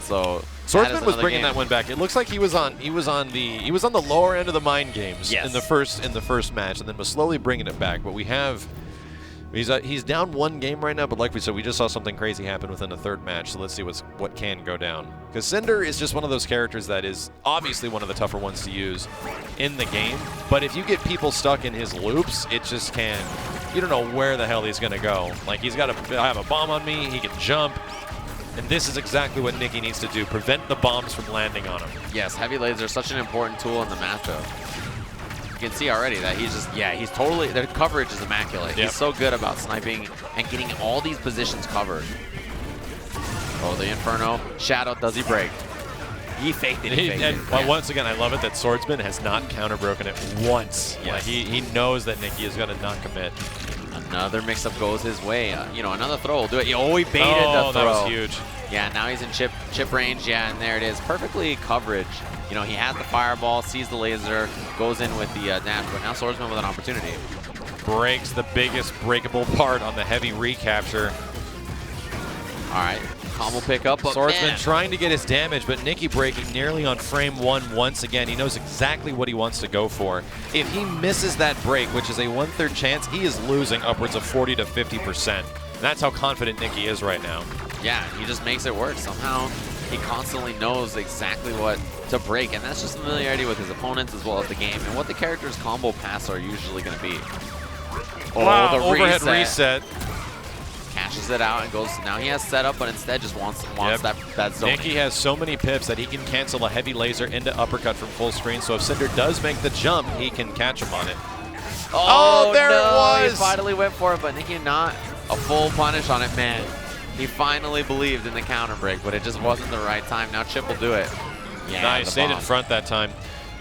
So Swordsman was bringing that one back. It looks like he was on the lower end of the mind games in the first match, and then was slowly bringing it back. But he's down one game right now. But like we said, we just saw something crazy happen within the third match. So let's see what can go down. Because Cinder is just one of those characters that is obviously one of the tougher ones to use in the game. But if you get people stuck in his loops, it just can. You don't know where the hell he's going to go. Like, he's got to have a bomb on me. He can jump. And this is exactly what Nikki needs to do, prevent the bombs from landing on him. Yes, heavy laser is such an important tool in the matchup. You can see already that he's totally, the coverage is immaculate. Yep. He's so good about sniping and getting all these positions covered. Oh, the Inferno. Shadow, does he break? He faked it, Well, once again, I love it that Swordsman has not counter-broken it once. Yes. Like, he knows that Nikki is going to not commit. Another mix-up goes his way. Another throw will do it. Oh, he baited the throw. That was huge. Yeah, now he's in chip range. Yeah, and there it is. Perfectly coverage. He has the fireball, sees the laser, goes in with the dash, but now Swordsman with an opportunity. Breaks the biggest breakable part on the heavy recapture. All right, combo pickup. Swordsman trying to get his damage, but Nikki breaking nearly on frame one once again. He knows exactly what he wants to go for. If he misses that break, which is a 1/3 chance, he is losing upwards of 40 to 50%. That's how confident Nikki is right now. Yeah, he just makes it work. Somehow he constantly knows exactly what to break, and that's just familiarity with his opponents as well as the game and what the character's combo paths are usually going to be. Oh, wow, the overhead reset. Cashes it out and goes, now he has setup, but instead just wants that zone. Nikki has so many pips that he can cancel a heavy laser into uppercut from full screen, so if Cinder does make the jump, he can catch him on it. Oh, there no, it was! He finally went for it, but Nikki not a full punish on it, man. He finally believed in the counter break, but it just wasn't the right time. Now Chip will do it. Yeah, nice, stayed in front that time.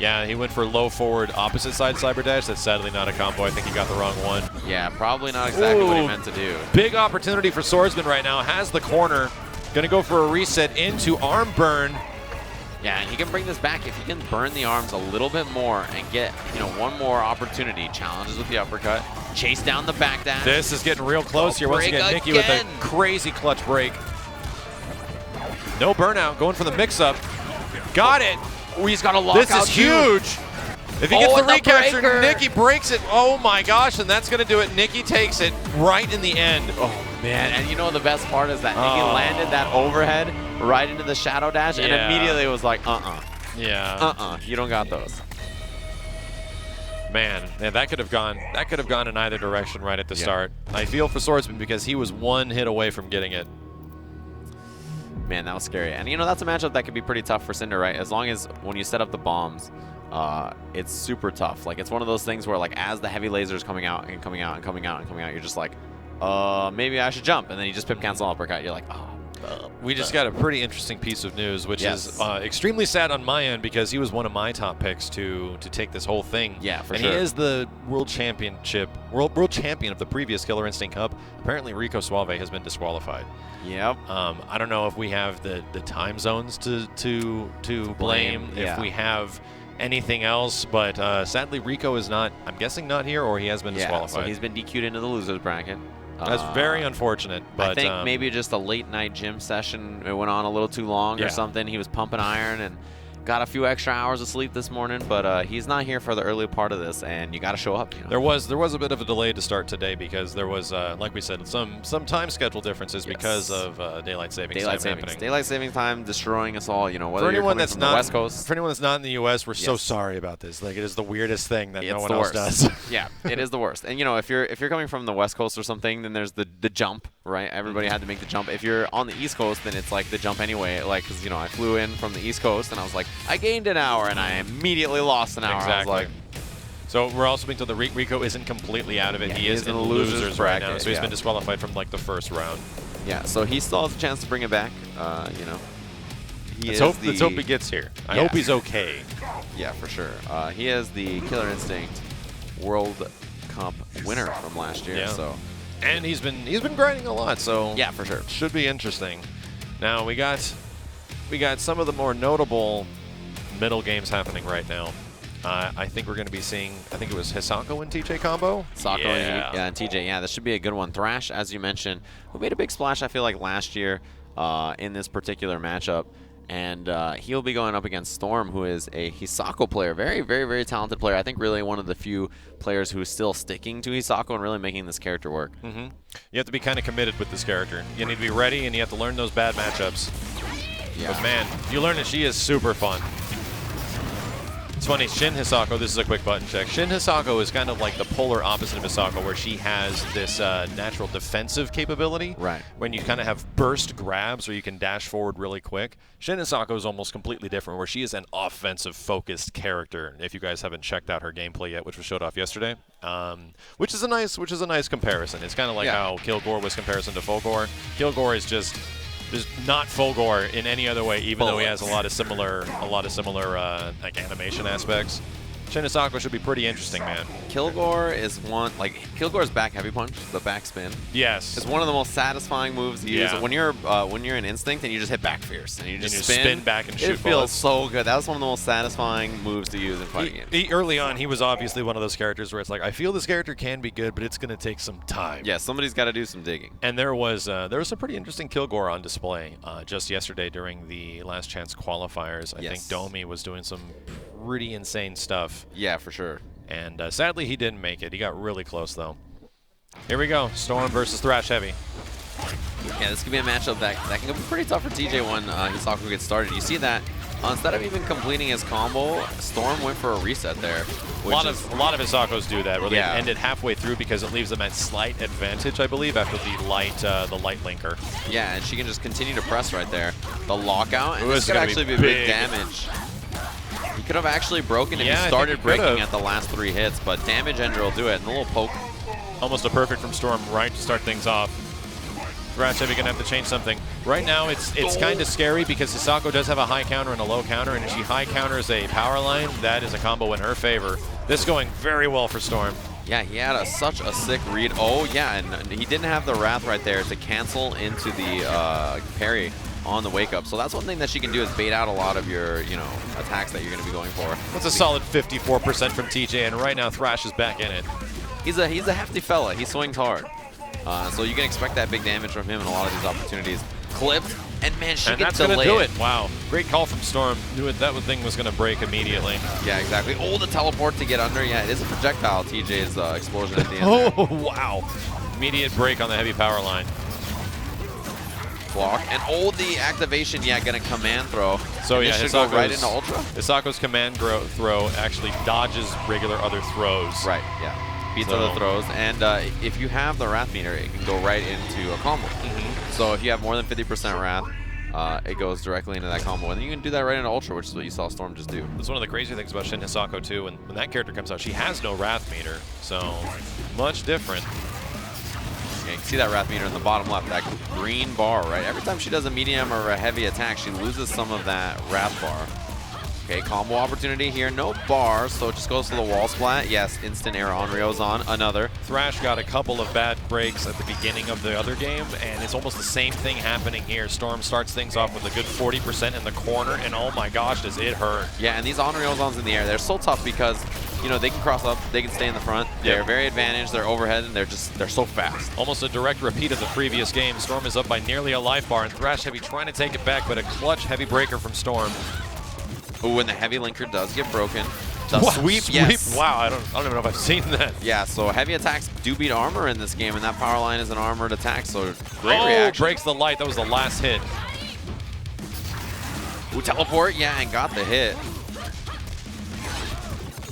Yeah, he went for low forward opposite side cyber dash. That's sadly not a combo. I think he got the wrong one. Yeah, probably not exactly what he meant to do. Big opportunity for Swordsman right now. Has the corner. Going to go for a reset into arm burn. Yeah, and he can bring this back if he can burn the arms a little bit more and get, one more opportunity. Challenges with the uppercut. Chase down the backdash. This is getting real close here. Once again, Nikki with a crazy clutch break. No burnout, going for the mix-up. Got it. Oh, he's got a lockout. This is huge. If he gets the recapture, breaker. Nikki breaks it. Oh my gosh, and that's going to do it. Nikki takes it right in the end. Oh man, and the best part is that Nikki landed that overhead right into the shadow dash and immediately was like, Yeah. you don't got those. Man, that could have gone in either direction right at the start. I feel for Swordsman because he was one hit away from getting it. Man, that was scary. And that's a matchup that could be pretty tough for Cinder, right? As long as when you set up the bombs, it's super tough. Like, it's one of those things where, like, as the heavy laser is coming out and coming out and coming out and coming out, you're just like, maybe I should jump. And then you just pip cancel uppercut. You're like, we just got a pretty interesting piece of news, which is extremely sad on my end because he was one of my top picks to take this whole thing. Yeah, for sure. sure. And he is the world champion of the previous Killer Instinct Cup. Apparently, Rico Suave has been disqualified. Yep. I don't know if we have the time zones to blame. If we have anything else, but sadly Rico is not. I'm guessing not here, or he has been disqualified. So he's been DQ'd into the losers bracket. That's very unfortunate. But I think maybe just a late night gym session. It went on a little too long or something. He was pumping iron and got a few extra hours of sleep this morning, but he's not here for the early part of this, and you got to show up. There was a bit of a delay to start today because there was, like we said, some time schedule differences because of daylight savings time happening. Daylight savings time destroying us all. Whether for anyone you're that's from not the West Coast. For anyone that's not in the U.S., we're so sorry about this. Like, it is the weirdest thing that no one else does. Yeah, it is the worst. And if you're coming from the West Coast or something, then there's the jump, right? Everybody had to make the jump. If you're on the East Coast, then it's like the jump anyway. Like, because I flew in from the East Coast and I was like, I gained an hour and I immediately lost an hour. Exactly. I was like, so we're also being told that Rico isn't completely out of it. He is in the losers right now, so he's been disqualified from like the first round. Yeah, so he still has a chance to bring it back. Let's hope he gets here. I hope he's okay. Yeah, for sure. He is the Killer Instinct World Cup winner from last year. So, and he's been grinding a lot. So yeah, for sure, should be interesting. Now we got some of the more notable middle games happening right now. I think we're going to be seeing, I think it was Hisako and TJ combo? Hisako and TJ, yeah, this should be a good one. Thrash, as you mentioned, who made a big splash, I feel like, last year in this particular matchup. And he'll be going up against Storm, who is a Hisako player. Very, very, very talented player. I think really one of the few players who's still sticking to Hisako and really making this character work. Mm-hmm. You have to be kind of committed with this character. You need to be ready, and you have to learn those bad matchups. Yeah. But man, you learn that she is super fun. It's funny, Shin Hisako, this is a quick button check. Shin Hisako is kind of like the polar opposite of Hisako, where she has this natural defensive capability. Right. When you kind of have burst grabs where you can dash forward really quick. Shin Hisako is almost completely different, where she is an offensive-focused character. If you guys haven't checked out her gameplay yet, which was showed off yesterday, which is a nice comparison. It's kind of like how Kilgore was comparison to Fulgore. Kilgore is just not Fulgore in any other way, even though he has a lot of similar like animation aspects. Shin Hisako should be pretty interesting, man. Kilgore is one, like, Kilgore's back heavy punch, the back spin. Yes. It's one of the most satisfying moves to use. When you're in Instinct and you just hit back fierce and you just spin back and shoot It feels so good. That was one of the most satisfying moves to use in fighting games. Early on, he was obviously one of those characters where it's like, I feel this character can be good, but it's going to take some time. Yeah, somebody's got to do some digging. And there was some pretty interesting Kilgore on display just yesterday during the Last Chance qualifiers. I think Domi was doing some pretty insane stuff. Yeah, for sure. And sadly, he didn't make it. He got really close, though. Here we go. Storm versus Thrash Heavy. Yeah, this could be a matchup that can be pretty tough for TJ when Hisako gets started. You see that instead of even completing his combo, Storm went for a reset there. A lot of Hisakos do that, where they end it halfway through because it leaves them at slight advantage, I believe, after the light linker. Yeah, and she can just continue to press right there. The lockout, and this could actually be big damage. He could have actually broken if he started breaking at the last 3 hits, but damage ender will do it. And a little poke. Almost a perfect from Storm right to start things off. Thrash Heavy gonna have to change something. Right now, it's kind of scary because Hisako does have a high counter and a low counter, and if she high counters a power line, that is a combo in her favor. This is going very well for Storm. Yeah, he had such a sick read. Oh, yeah, and he didn't have the Wrath right there to cancel into the parry. on the wake up. So that's one thing that she can do is bait out a lot of your, you know, attacks that you're going to be going for. That's a solid 54% from TJ, and right now Thrash is back in it. He's a hefty fella. He swings hard. So you can expect that big damage from him in a lot of these opportunities. Clipped, and man, she gets delayed. That's going to do it. Wow. Great call from Storm. Knew it. That thing was going to break immediately. Yeah, exactly. Oh, the teleport to get under. Yeah, it is a projectile, TJ's explosion at the end. Oh, wow. Immediate break on the heavy power line. Block. And oh, the activation, yeah, going to command throw. So and yeah, should go right into Ultra. Hisako's command throw actually dodges regular other throws. Right, yeah. Beats other throws. And if you have the Wrath meter, it can go right into a combo. So if you have more than 50% Wrath, it goes directly into that combo. And you can do that right into Ultra, which is what you saw Storm just do. That's one of the crazy things about Shin Hisako, too. When that character comes out, she has no Wrath meter. So much different. Yeah, you can see that Wrath meter in the bottom left, that green bar, right? Every time she does a medium or a heavy attack, she loses some of that Wrath bar. Okay, combo opportunity here. No bar, so it just goes to the wall splat. Yes, instant air on Rio's on. Another. Thrash got a couple of bad breaks at the beginning of the other game, and it's almost the same thing happening here. Storm starts things off with a good 40% in the corner, and oh my gosh, does it hurt. Yeah, and these on Riozons in the air, they're so tough because, you know, they can cross up, they can stay in the front. They're very advantaged, they're overhead, and they're so fast. Almost a direct repeat of the previous game. Storm is up by nearly a life bar, and Thrash Heavy trying to take it back, but a clutch heavy breaker from Storm. Ooh, and the heavy linker does get broken. The sweep, yes. Wow, I don't even know if I've seen that. Yeah, so heavy attacks do beat armor in this game, and that power line is an armored attack, so great reaction. Breaks the light. That was the last hit. Ooh, teleport, yeah, and got the hit.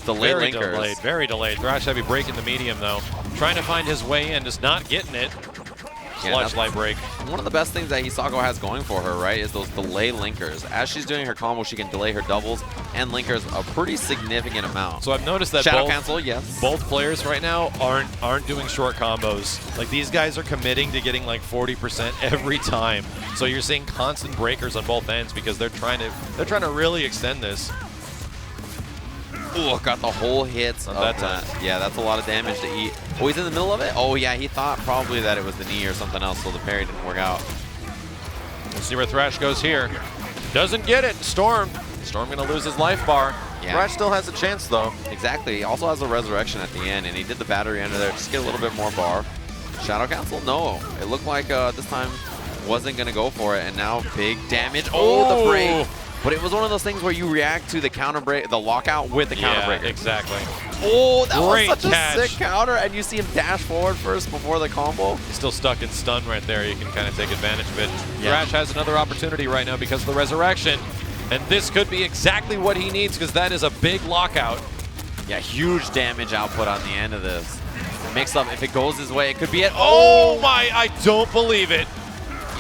Delayed very linkers. Delayed, very delayed. Thrash Heavy breaking the medium, though. Trying to find his way in, just not getting it. Clutch light break. One of the best things that Hisako has going for her, right, is those delay linkers. As she's doing her combo, she can delay her doubles and linkers a pretty significant amount. So I've noticed that Shadow cancel, yes. Both players right now aren't doing short combos. Like, these guys are committing to getting like 40% every time. So you're seeing constant breakers on both ends because they're trying to really extend this. Ooh, got the whole hits of that. Yeah, that's a lot of damage to eat. Oh, he's in the middle of it? Oh, yeah, he thought probably that it was the knee or something else, so the parry didn't work out. We'll see where Thrash goes here. Doesn't get it. Storm going to lose his life bar. Yeah. Thrash still has a chance, though. Exactly. He also has a resurrection at the end, and he did the battery under there. Just get a little bit more bar. Shadow cancel? No. It looked like this time wasn't going to go for it, and now big damage. Oh, the break. But it was one of those things where you react to the counter break, the lockout with the counter breaker. Exactly. Oh, that Great was such catch. a sick counter, and you see him dash forward first before the combo. He's still stuck in stun right there. You can kind of take advantage of it. Yeah. Thrash has another opportunity right now because of the resurrection, and this could be exactly what he needs because that is a big lockout. Yeah, huge damage output on the end of this. Mix up, if it goes his way, it could be it. Oh my, I don't believe it.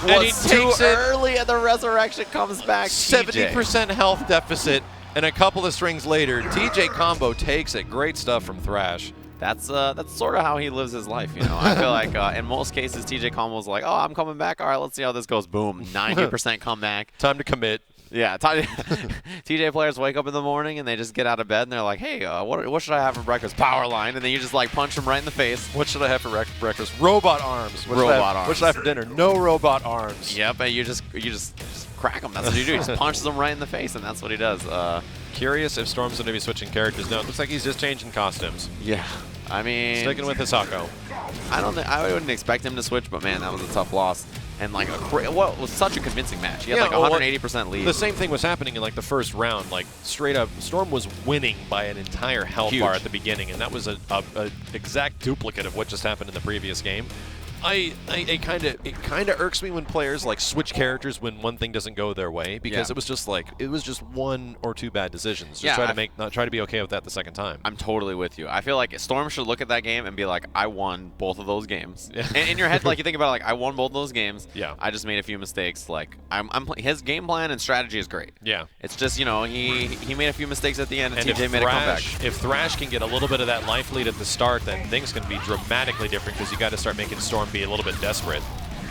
And he takes it early, and the resurrection comes back. 70% health deficit, and a couple of strings later, TJ combo takes it. Great stuff from Thrash. That's sort of how he lives his life, you know. I feel like in most cases, TJ combo's like, oh, I'm coming back. All right, let's see how this goes. Boom, 90% comeback. Time to commit. Yeah, TJ players wake up in the morning and they just get out of bed and they're like, hey, what should I have for breakfast? Power line. And then you just like punch them right in the face. What should I have for breakfast? Robot arms. Arms. What should I have for dinner? No robot arms. Yep, and you just crack them. That's what you do. He just punches them right in the face, and that's what he does. Curious if Storm's going to be switching characters. No, it looks like he's just changing costumes. Yeah, I mean, sticking with Hisako. I wouldn't expect him to switch, but man, that was a tough loss. And like what was such a convincing match. He had like 180% lead. The same thing was happening in like the first round. Like straight up, Storm was winning by an entire health bar at the beginning, and that was a exact duplicate of what just happened in the previous game. It kind of irks me when players like switch characters when one thing doesn't go their way because it was just one or two bad decisions. Just try to be okay with that the second time. I'm totally with you. I feel like Storm should look at that game and be like, I won both of those games. And in your head, like you think about it, like I won both of those games. Yeah. I just made a few mistakes. Like his game plan and strategy is great. Yeah. It's just, you know, he made a few mistakes at the end, and TJ made a comeback. If Thrash can get a little bit of that life lead at the start, then things can be dramatically different because you got to start making Storm be a little bit desperate.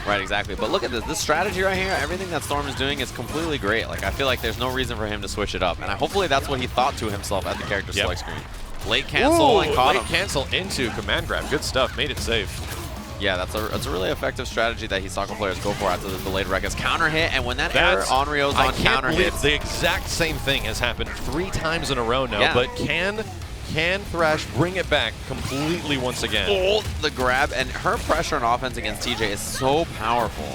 Right, exactly. But look at this strategy right here. Everything that Storm is doing is completely great. Like I feel like there's no reason for him to switch it up, and hopefully that's what he thought to himself at the character select screen. Late cancel and caught him. Late cancel into command grab. Good stuff. Made it safe. Yeah, that's a really effective strategy that Hisako players go for after the delayed Rekka's counter hit, and when that error Onryo's on counter hits. The exact same thing has happened 3 times in a row now, but can Thrash bring it back completely once again? Oh, the grab, and her pressure on offense against TJ is so powerful.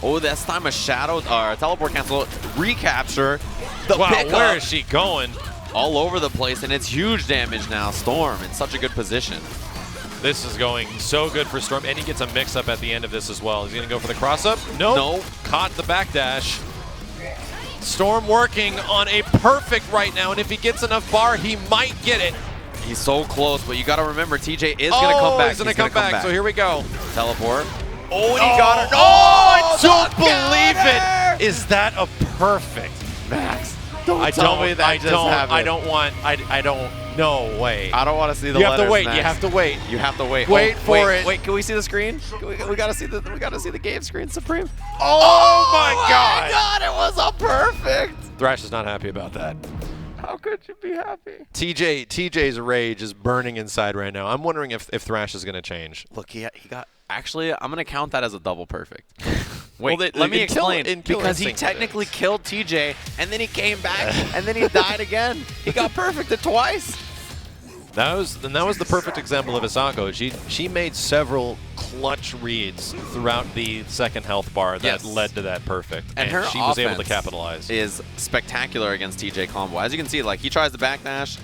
Oh, this time a shadow, teleport cancel, recapture, the pickup. Where is she going? All over the place, and it's huge damage now. Storm in such a good position. This is going so good for Storm, and he gets a mix-up at the end of this as well. Is he going to go for the cross-up? Nope. No. Caught the backdash. Storm working on a perfect right now, and if he gets enough bar, he might get it. He's so close, but you got to remember, TJ is going to come back. He's going to come back, so here we go. Teleport. Oh, and he got her. No, I don't believe it. Is that a perfect? Max, don't tell me that just happened. I don't. No way. I don't want to see the letters, You have to wait. You have to wait. Wait for it. Wait, can we see the screen? We gotta see the game screen, Supreme. Oh my God! My God, it was a perfect. Thrash is not happy about that. How could you be happy? TJ's rage is burning inside right now. I'm wondering if Thrash is gonna change. Look, he got. Actually, I'm gonna count that as a double perfect. Wait, well, let me explain. Because he technically killed TJ, and then he came back, and then he died again. He got perfected twice. That was the perfect example of Hisako. She made several clutch reads throughout the second health bar that led to that perfect, and her she was able to capitalize. Is spectacular against TJ combo. As you can see, like he tries the backdash,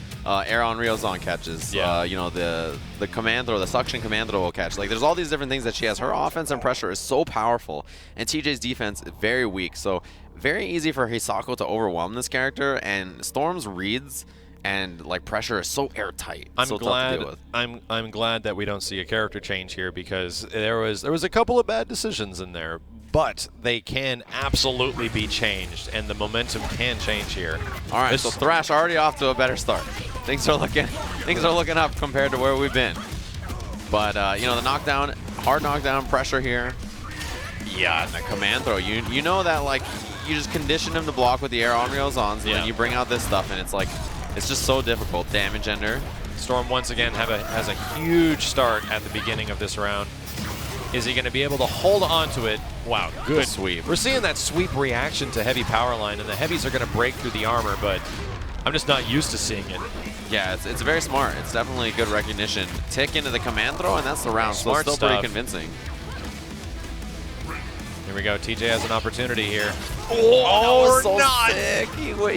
air on Ryozan catches. You know, the command throw, the suction command throw will catch. Like there's all these different things that she has. Her offense and pressure is so powerful, and TJ's defense is very weak. So very easy for Hisako to overwhelm this character, and Storm's reads and like pressure is so airtight. I'm so glad. Tough to deal with. I'm glad that we don't see a character change here, because there was a couple of bad decisions in there, but they can absolutely be changed, and the momentum can change here. All right, so Thrash already off to a better start. Things are looking up compared to where we've been. But you know, the knockdown, hard knockdown pressure here. Yeah, and the command throw. You know that like you just condition him to block with the air on Ryozans, and then you bring out this stuff, and it's like. It's just so difficult. Damage ender. Storm once again has a huge start at the beginning of this round. Is he going to be able to hold on to it? Wow, good sweep. We're seeing that sweep reaction to heavy power line, and the heavies are going to break through the armor, but I'm just not used to seeing it. Yeah, it's very smart. It's definitely good recognition. Tick into the command throw, and that's the round. Smart so it's still stuff. pretty convincing. Here we go. TJ has an opportunity here. Oh, that was so sick.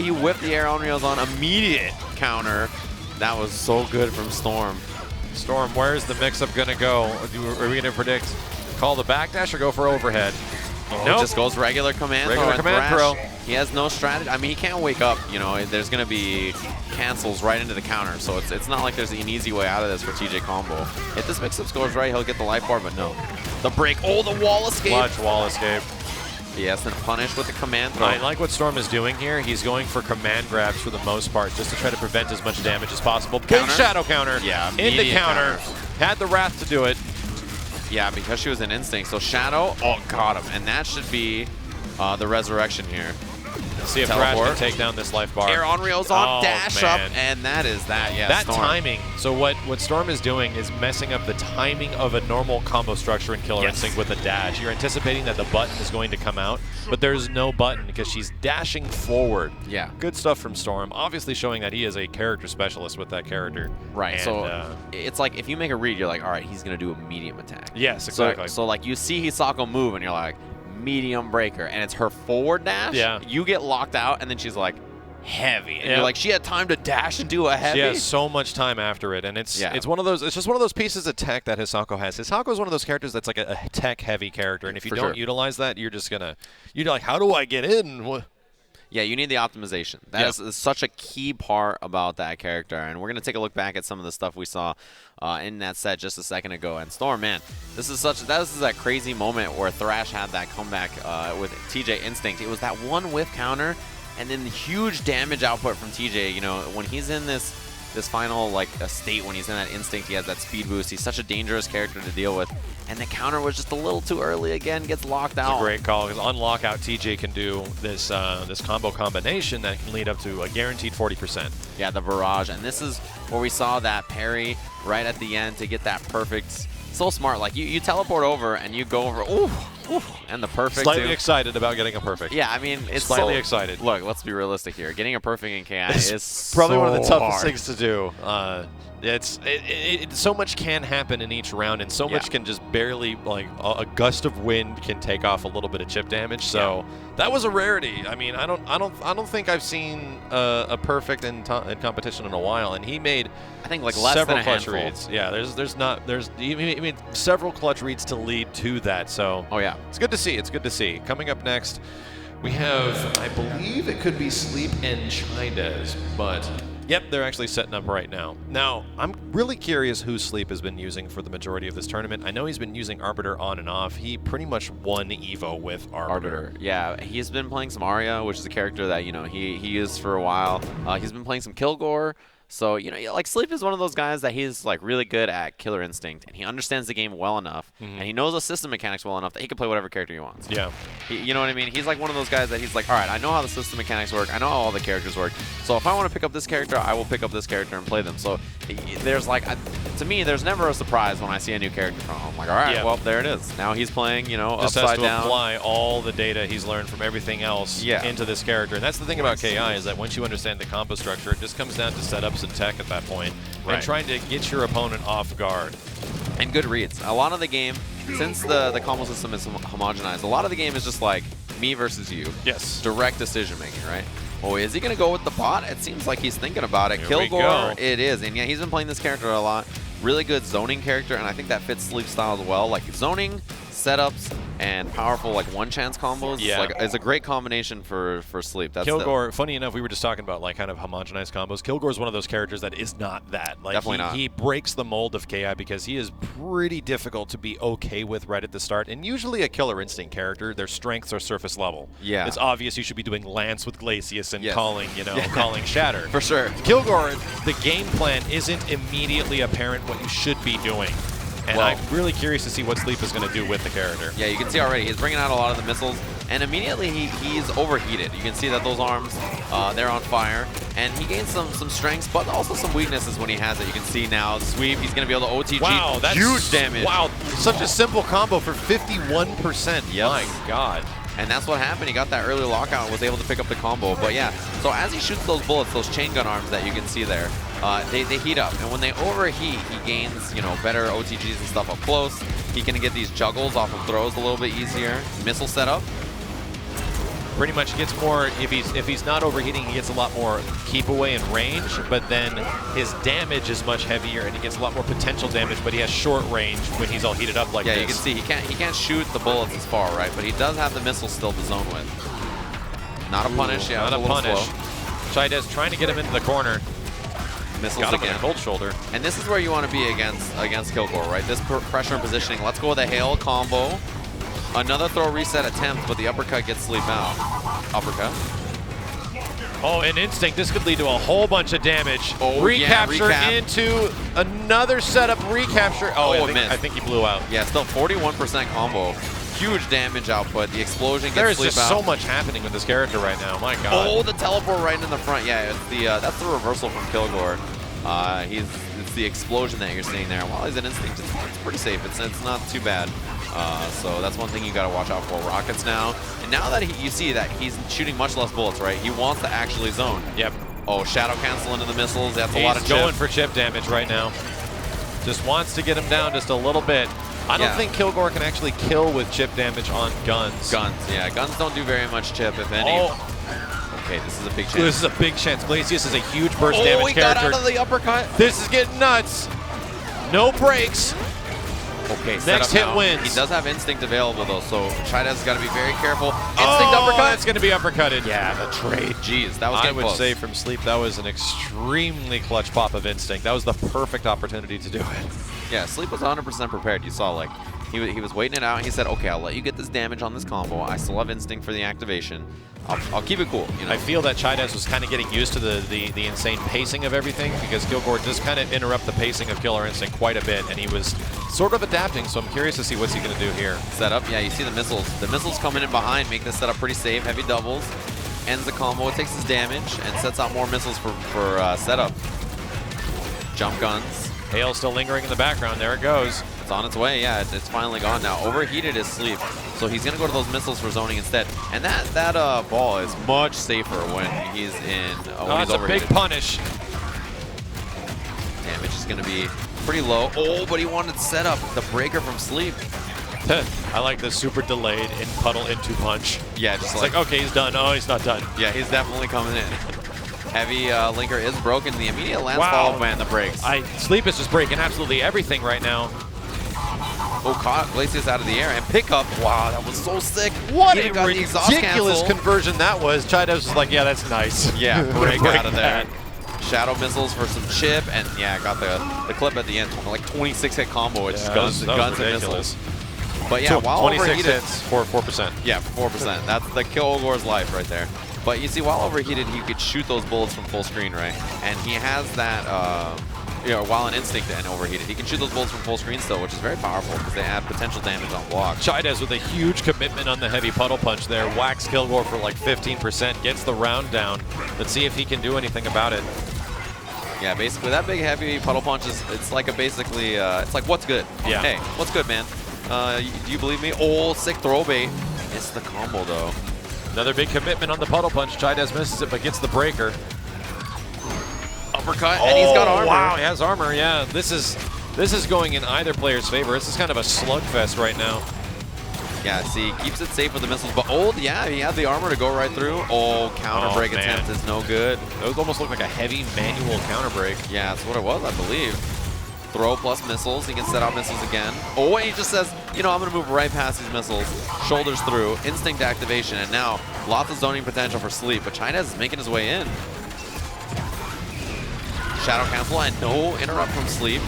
He whipped the air on Ryozan. Immediate counter. That was so good from Storm. Storm, where's the mix-up going to go? Are we going to predict call the backdash or go for overhead? Nope. Just goes regular command throw. He has no strategy. I mean, he can't wake up. You know, there's going to be cancels right into the counter. So it's not like there's an easy way out of this for TJ combo. If this mix-up goes right, he'll get the life bar, but no. The break. Oh, the wall escape. Clutch wall escape. Yes, and punish with the command throw. I like what Storm is doing here. He's going for command grabs for the most part, just to try to prevent as much damage as possible. Big shadow counter. Yeah, into counter. Had the wrath to do it. Yeah, because she was an instinct. So shadow, got him. And that should be the resurrection here. Let's see if Thrash can take down this life bar. Air on Ryozan, dash up, and that is that. Yeah, that Storm. timing. So what Storm is doing is messing up the timing of a normal combo structure in Killer Instinct with a dash. You're anticipating that the button is going to come out, but there's no button because she's dashing forward. Yeah. Good stuff from Storm. Obviously showing that he is a character specialist with that character. Right. And, so it's like if you make a read, you're like, all right, he's going to do a medium attack. Yes, exactly. So like you see Hisako move, and you're like, medium breaker, and it's her forward dash. Yeah. You get locked out, and then she's like, heavy. And you're like, she had time to dash and do a heavy? She has so much time after it, and it's one of those. It's just one of those pieces of tech that Hisako has. Hisako is one of those characters that's like a tech-heavy character, and if you don't utilize that, you're just gonna, you're like, how do I get in? Yeah, you need the optimization. That is such a key part about that character. And we're going to take a look back at some of the stuff we saw in that set just a second ago. And Storm, man, this is that crazy moment where Thrash had that comeback with TJ Instinct. It was that one whiff counter and then the huge damage output from TJ. You know, when he's in this final like a state, when he's in that instinct, he has that speed boost. He's such a dangerous character to deal with. And the counter was just a little too early again, gets locked out. It's a great call, because on lockout, TJ can do this this combo combination that can lead up to a guaranteed 40%. Yeah, the barrage. And this is where we saw that parry right at the end to get that perfect so smart. Like you teleport over and you go over, ooh, and the perfect. Slightly excited about getting a perfect. Yeah, I mean, it's slightly excited. Look, let's be realistic here. Getting a perfect in KI is probably so one of the toughest hard. things to do. So much can happen in each round, and so much can just barely, like a gust of wind can take off a little bit of chip damage. So that was a rarity. I mean, I don't think I've seen a perfect in competition in a while, and he made I think like less several than a clutch handful. reads. Yeah, there's he made several clutch reads to lead to that. So it's good to see. It's good to see. Coming up next, we have, I believe it could be Sleep and Chidz, but yep, they're actually setting up right now. Now, I'm really curious who Sleep has been using for the majority of this tournament. I know he's been using Arbiter on and off. He pretty much won Evo with Arbiter. Yeah, he's been playing some Arya, which is a character that, you know, he used for a while. He's been playing some Kilgore. So, you know, like Sleep is one of those guys that he's like really good at Killer Instinct, and he understands the game well enough, and he knows the system mechanics well enough that he can play whatever character he wants. Yeah. You know what I mean? He's like one of those guys that he's like, all right, I know how the system mechanics work. I know how all the characters work. So if I want to pick up this character, I will pick up this character and play them. So there's like, to me, there's never a surprise when I see a new character from him. I'm like, all right, well, there it is. Now he's playing, you know, just upside has to down. apply all the data he's learned from everything else into this character. And that's the thing about KI is that once you understand the combo structure, it just comes down to setups and tech at that point. And trying to get your opponent off guard. And good reads. A lot of the game, since the combo system is homogenized, a lot of the game is just like me versus you. Yes. Direct decision making, right? Oh, is he going to go with the bot? It seems like he's thinking about it. Here we Kilgore, go. it is. And yeah, he's been playing this character a lot. Really good zoning character, and I think that fits Sleep style as well. Like zoning, setups, and powerful like one-chance combos. Yeah. Like, it's a great combination for Sleep. That's Kilgore, funny enough, we were just talking about like kind of homogenized combos. Kilgore is one of those characters that is not that. Like Definitely not. He breaks the mold of KI because he is pretty difficult to be okay with right at the start. And usually a Killer Instinct character, their strengths are surface level. Yeah. It's obvious you should be doing Lance with Glacius and calling, you know, calling Shatter. For sure. Kilgore, the game plan isn't immediately apparent what you should be doing. And I'm really curious to see what Sleep is going to do with the character. Yeah, you can see already he's bringing out a lot of the missiles, and immediately he's overheated. You can see that those arms, they're on fire, and he gains some strengths, but also some weaknesses when he has it. You can see now, sweep, he's going to be able to OTG. Wow, that's huge damage. Wow, such a simple combo for 51%. Yep. My God. And that's what happened. He got that early lockout and was able to pick up the combo. But yeah, so as he shoots those bullets, those chain gun arms that you can see there, they heat up. And when they overheat, he gains, you know, better OTGs and stuff up close. He can get these juggles off of throws a little bit easier. Missile setup. Pretty much gets more, if he's not overheating, he gets a lot more keep away and range, but then his damage is much heavier and he gets a lot more potential damage, but he has short range when he's all heated up like this. Yeah, you can see he can't shoot the bullets as far, right? But he does have the missiles still to zone with. Not a punish, not a punish. Chidz trying to get him into the corner. Missiles Got him again. with a cold shoulder. And this is where you want to be against Kilgore, right? This pressure and positioning. Let's go with a hail combo. Another throw reset attempt, but the uppercut gets Sleep out. Uppercut. Oh, and Instinct. This could lead to a whole bunch of damage. Oh, recapture recap. into another setup. Recapture. I think he blew out. Yeah, still 41% combo. Huge damage output. The explosion gets There is Sleep just out. so much happening with this character right now. My God. Oh, the teleport right in the front. Yeah, it's the that's the reversal from Kilgore. It's the explosion that you're seeing there. While he's an Instinct, it's pretty safe. It's not too bad. So that's one thing you got to watch out for. Rockets now. And now that you see that he's shooting much less bullets, right? He wants to actually zone. Yep. Oh, shadow cancel into the missiles. That's a lot of He's chip. going for chip damage right now. Just wants to get him down just a little bit. I don't think Kilgore can actually kill with chip damage on guns. Guns, yeah. Guns don't do very much chip, if any. Oh. Okay, this is a big chance. This is a big chance. Glacius is a huge burst damage he got character. out of the uppercut. This is getting nuts. No breaks. Okay, next hit now. wins. He does have Instinct available, though, so Chidz has got to be very careful. Instinct uppercut. It's going to be uppercutted. Yeah, the trade. Jeez, that was I getting would close. say from Sleep, that was an extremely clutch pop of Instinct. That was the perfect opportunity to do it. Yeah, Sleep was 100% prepared. You saw, like, he was waiting it out. He said, okay, I'll let you get this damage on this combo. I still have Instinct for the activation. I'll keep it cool. You know? I feel that Chidz was kind of getting used to the insane pacing of everything because Kilgore does kind of interrupt the pacing of Killer Instinct quite a bit, and he was sort of adapting, so I'm curious to see what's he going to do here. Setup, yeah, you see the missiles. The missiles coming in behind, make this setup pretty safe. Heavy doubles, ends the combo, takes his damage, and sets out more missiles for setup. Jump guns. Hail still lingering in the background. There it goes. It's on its way, yeah. It's finally gone now. Overheated is Sleep, so he's gonna go to those missiles for zoning instead. And that ball is much safer when he's in. When he's it's a big punish. Damage is gonna be pretty low. Oh, but he wanted to set up the breaker from Sleep. I like the super delayed in puddle into punch. Yeah, just it's like, okay, he's done. Oh, he's not done. Yeah, he's definitely coming in. Heavy linker is broken. The immediate landfall man, the breaks. Sleep is just breaking absolutely everything right now. Oh, caught Glacius out of the air and pick up. Wow, that was so sick. What a ridiculous conversion that was. Chidz was like, yeah, that's nice. Yeah, break out of there. Shadow missiles for some chip, and yeah, got the clip at the end. Like 26 hit combo. It's just guns and missiles. But yeah, so while 26 overheated, hits for 4%. Yeah, 4%. That's the Kilgore's life right there. But you see, while overheated, he could shoot those bullets from full screen, right? And he has that, while in instinct and overheated, he can shoot those bullets from full screen still, which is very powerful because they add potential damage on block. Chidz with a huge commitment on the heavy puddle punch there. Whacks Kilgore for like 15%, gets the round down. Let's see if he can do anything about it. Yeah, basically that big heavy puddle punch is, it's like it's like, what's good? Yeah. Hey, what's good, man? Do you believe me? Oh, sick throw bait. It's the combo though. Another big commitment on the puddle punch. Chidz misses it, but gets the breaker. Uppercut, and he's got armor. Wow, he has armor. Yeah, this is going in either player's favor. This is kind of a slugfest right now. Yeah, see, keeps it safe with the missiles, but he had the armor to go right through. Oh, counter break attempt is no good. Those almost look like a heavy manual counter break. Yeah, that's what it was, I believe. Throw plus missiles. He can set out missiles again. Oh, and he just says, I'm going to move right past these missiles. Shoulders through. Instinct activation. And now lots of zoning potential for Sleep. But Chidz is making his way in. Shadow cancel and no interrupt from Sleep.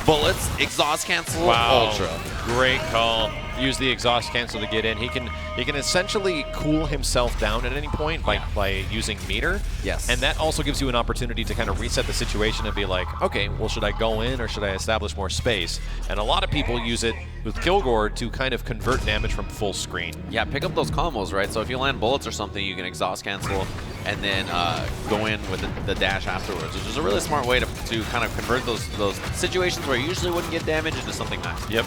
Bullets. Exhaust cancel. Wow. Ultra. Great call. Use the exhaust cancel to get in. He can essentially cool himself down at any point by using meter. Yes. And that also gives you an opportunity to kind of reset the situation and be like, okay, well, should I go in or should I establish more space? And a lot of people use it with Kilgore to kind of convert damage from full screen. Yeah, pick up those combos, right? So if you land bullets or something, you can exhaust cancel and then go in with the dash afterwards, which is a really smart way to kind of convert those situations where you usually wouldn't get damage into something nice. Yep.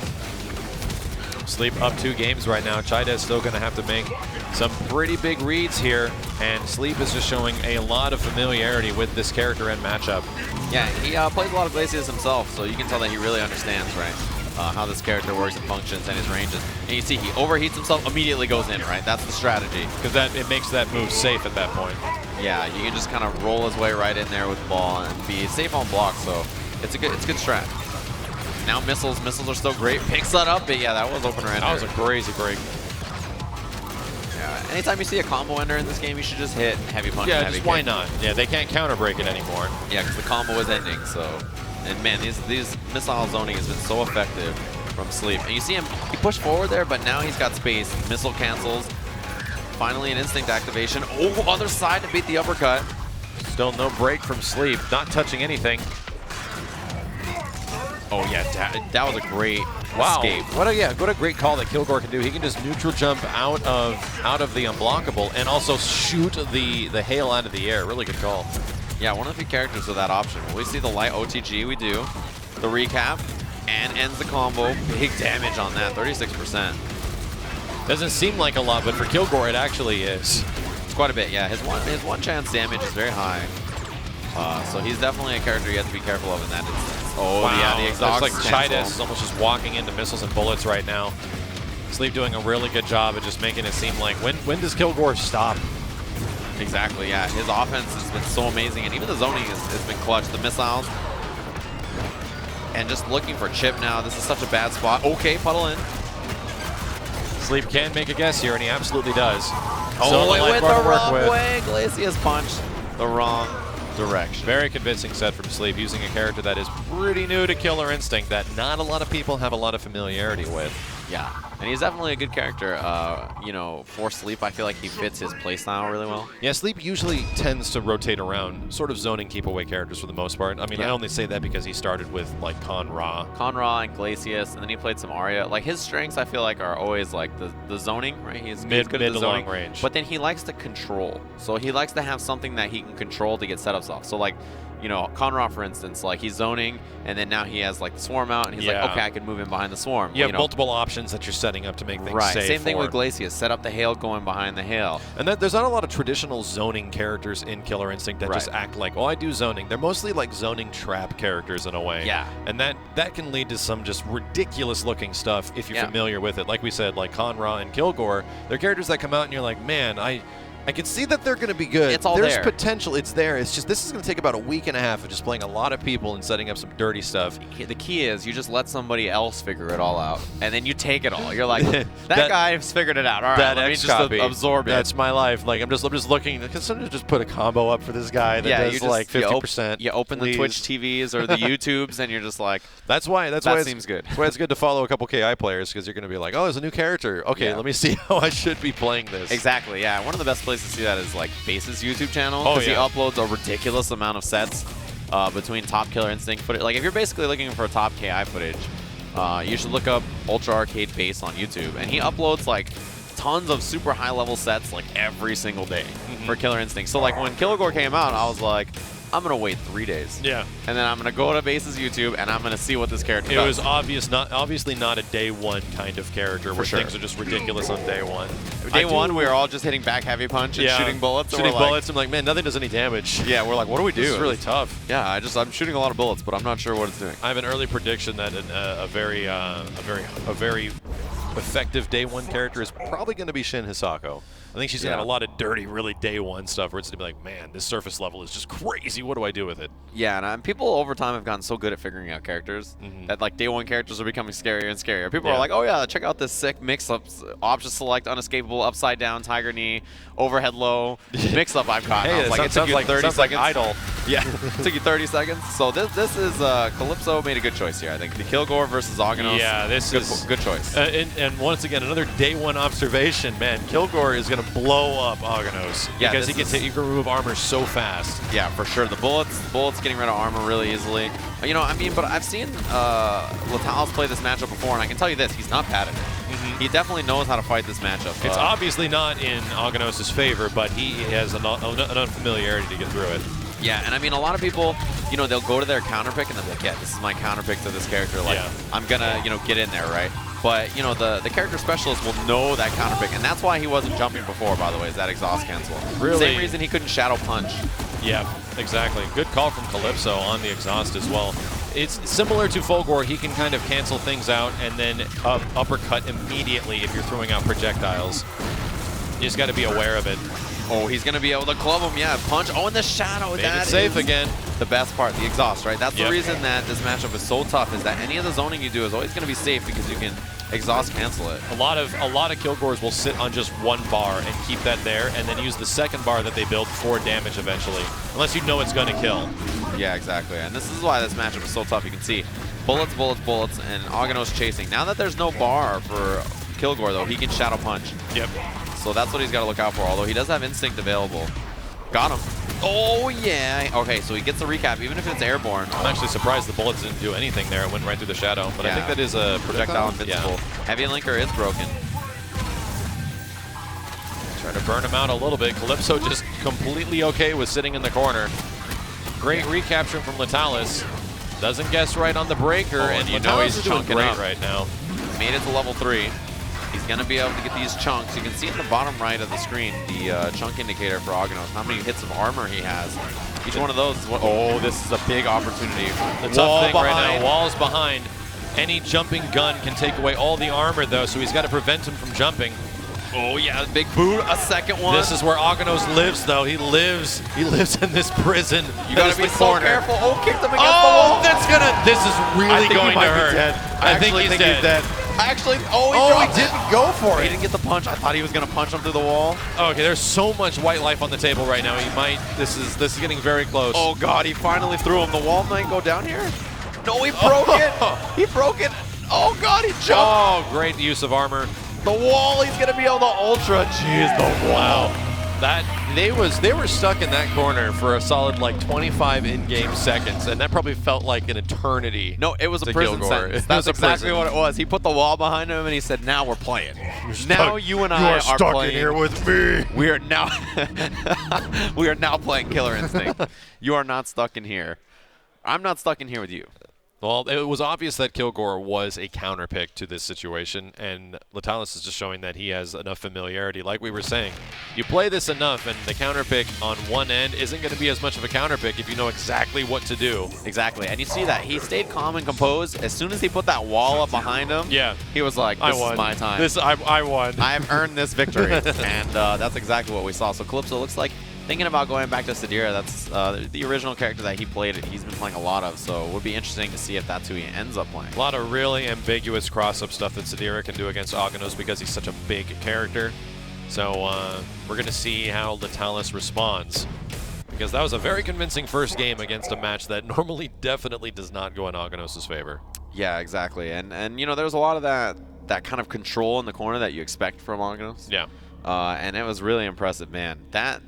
Sleep up 2 games right now. Chidz still going to have to make some pretty big reads here, and Sleep is just showing a lot of familiarity with this character and matchup. Yeah, he plays a lot of Glacius himself, so you can tell that he really understands, right, how this character works and functions and his ranges. And you see he overheats himself, immediately goes in, right? That's the strategy. Because it makes that move safe at that point. Yeah, you can just kind of roll his way right in there with the ball and be safe on block, so it's a good strat. Now missiles are still great. Picks that up, but yeah, that was opener ender. That was a crazy break. Yeah, anytime you see a combo ender in this game, you should just hit heavy punch. Yeah, and heavy just why kick. not? Yeah, they can't counter break it anymore. Yeah, because the combo is ending. So, and man, these missile zoning has been so effective from Sleep. And you see him, he pushed forward there, but now he's got space. Missile cancels. Finally, an instinct activation. Oh, other side to beat the uppercut. Still no break from Sleep. Not touching anything. Oh yeah, that was a great escape. What a great call that Kilgore can do. He can just neutral jump out of the unblockable and also shoot the hail out of the air. Really good call. Yeah, one of the few characters with that option. We see the light OTG, we do. The recap, and ends the combo. Big damage on that, 36%. Doesn't seem like a lot, but for Kilgore it actually is. It's quite a bit, yeah. His one chance damage is very high. So he's definitely a character you have to be careful of in that instance. Oh, wow. Yeah, the exhaust looks like Chidz is almost just walking into missiles and bullets right now. Sleep doing a really good job of just making it seem like, when does Kilgore stop? Exactly, yeah. His offense has been so amazing, and even the zoning has been clutch. The missiles. And just looking for chip now. This is such a bad spot. Okay, puddle in. Sleep can make a guess here, and he absolutely does. Oh, it went the wrong way. Glacius punched the wrong direction. Very convincing set from Sleep, using a character that is pretty new to Killer Instinct that not a lot of people have a lot of familiarity with. Yeah, and he's definitely a good character. For Sleep, I feel like he fits his playstyle really well. Yeah, Sleep usually tends to rotate around sort of zoning keep-away characters for the most part. I mean, I only say that because he started with, like, Con-Ra. Con-Ra and Glacius, and then he played some Arya. Like, his strengths, I feel like, are always, like, the zoning, right? He's good at the zoning, long range. But then he likes to control. So he likes to have something that he can control to get setups off. So, like, you know, Conrad, for instance, like he's zoning, and then now he has like the swarm out, and he's like, okay, I can move in behind the swarm. You have multiple options that you're setting up to make things safe. Same thing with Glacius. Set up the hail going behind the hail. And there's not a lot of traditional zoning characters in Killer Instinct that just act like, oh, I do zoning. They're mostly like zoning trap characters in a way. Yeah. And that can lead to some just ridiculous looking stuff if you're familiar with it. Like we said, like Conra and Kilgore, they're characters that come out and you're like, man, I can see that they're going to be good. It's all There's there. potential. It's there. It's just this is going to take about a week and a half of just playing a lot of people and setting up some dirty stuff. The key is you just let somebody else figure it all out, and then you take it all. You're like, that guy's figured it out. All right, let me just absorb it. That's my life. Like I'm just looking. Can someone just put a combo up for this guy that does like 50%? You open the Twitch TVs or the YouTubes, and you're just like, that seems good. That's why it's good to follow a couple KI players, because you're going to be like, oh, there's a new character. Okay, let me see how I should be playing this. Exactly. Yeah, one of the best places to see that is like Base's YouTube channel, because he uploads a ridiculous amount of sets between top Killer Instinct footage. Like if you're basically looking for top KI footage, you should look up Ultra Arcade Base on YouTube, and he uploads like tons of super high level sets like every single day for Killer Instinct. So like when Kilgore came out, I was like, I'm gonna wait 3 days. Yeah. And then I'm gonna go to Base's YouTube and I'm gonna see what this character does. It was obviously not a day one kind of character where things are just ridiculous on day one. Day one, we were all just hitting back heavy punch and shooting bullets. Shooting bullets. I'm like, man, nothing does any damage. Yeah, we're like, what do we do? This is really tough. Yeah, I'm shooting a lot of bullets, but I'm not sure what it's doing. I have an early prediction that a very effective day one character is probably going to be Shin Hisako. I think she's going to have a lot of dirty, really day one stuff where it's going to be like, man, this surface level is just crazy. What do I do with it? Yeah, and people over time have gotten so good at figuring out characters that like day one characters are becoming scarier and scarier. People are like, oh yeah, check out this sick mix-up, option select, unescapable, upside down, tiger knee, overhead low mix-up I've got. Hey, it took you 30 seconds. Like Idol. Yeah, it took you 30 seconds. So this is Calypso made a good choice here. I think the Kilgore versus Aganos. Yeah, this is good choice. And once again, another day one observation. Man, Kilgore is going to blow up Aganos because he can remove armor so fast. Yeah, for sure. The bullets getting rid of armor really easily. You know, I mean, but I've seen Latalis play this matchup before, and I can tell you this: he's not bad at it. He definitely knows how to fight this matchup. It's obviously not in Aganos' favor, but he has an unfamiliarity to get through it. Yeah, and I mean, a lot of people, you know, they'll go to their counter pick and they'll be like, yeah, this is my counter pick to this character. Like, I'm gonna, you know, get in there, right? But, you know, the character specialist will know that counter pick, and that's why he wasn't jumping before, by the way, is that exhaust cancel. Really? Same reason he couldn't shadow punch. Yeah, exactly. Good call from Calypso on the exhaust as well. It's similar to Fulgore. He can kind of cancel things out and then uppercut immediately if you're throwing out projectiles. You just got to be aware of it. Oh, he's going to be able to club him. Yeah, punch. Oh, in the shadow. Made it safe again. The best part, the exhaust, right? That's the reason that this matchup is so tough, is that any of the zoning you do is always going to be safe because you can exhaust cancel it. A lot of Kilgores will sit on just one bar and keep that there, and then use the second bar that they build for damage eventually, unless you know it's going to kill. Yeah, exactly. And this is why this matchup is so tough. You can see bullets, bullets, bullets, and Aganos chasing. Now that there's no bar for Kilgore, though, he can shadow punch. Yep. So that's what he's got to look out for, although he does have instinct available. Got him. Oh, yeah. Okay, so he gets the recap, even if it's airborne. I'm actually surprised the bullets didn't do anything there. It went right through the shadow. But I think that is a projectile invincible. Yeah. Heavy linker is broken. Try to burn him out a little bit. Calypso just completely okay with sitting in the corner. Great recapture from Latalis. Doesn't guess right on the breaker, and you know he's chunking up right now. Made it to level 3. He's going to be able to get these chunks. You can see in the bottom right of the screen the chunk indicator for Aganos, how many hits of armor he has. Each one of those is oh, this is a big opportunity. The tough thing right now, wall's behind. Any jumping gun can take away all the armor, though, so he's got to prevent him from jumping. Oh, yeah, big boot, a second one. This is where Aganos lives, though. He lives in this prison. You got to be so careful. Oh, kicked him against the wall. This is really going to hurt. I think he's dead. Actually, he didn't go for it. He didn't get the punch. I thought he was going to punch him through the wall. Okay, there's so much white life on the table right now. He might. This is getting very close. Oh God, he finally threw him. The wall might go down here. No, he broke it. He broke it. Oh God, he jumped. Oh, great use of armor. The wall. He's going to be able to ultra. Jeez, the wall. They were stuck in that corner for a solid like 25 in-game seconds, and that probably felt like an eternity. No, it was a prison sentence. That's exactly what it was. He put the wall behind him, and he said, "Now we're playing. Now you and I are stuck playing in here with me. We are now we are now playing Killer Instinct. You are not stuck in here. I'm not stuck in here with you." Well, it was obvious that Kilgore was a counterpick to this situation, and Latalis is just showing that he has enough familiarity. Like we were saying, you play this enough, and the counterpick on one end isn't going to be as much of a counterpick if you know exactly what to do. Exactly, and you see that. He stayed calm and composed. As soon as he put that wall up behind him, he was like, this is my time. I won. I have earned this victory, and that's exactly what we saw. So Calypso looks like thinking about going back to Sadira. That's the original character that he played. He's been playing a lot of, so it would be interesting to see if that's who he ends up playing. A lot of really ambiguous cross-up stuff that Sadira can do against Aghanos because he's such a big character. So we're going to see how Latalis responds, because that was a very convincing first game against a match that normally definitely does not go in Aghanos' favor. Yeah, exactly. And you know, there's a lot of that kind of control in the corner that you expect from Aghanos. Yeah. And it was really impressive, man. That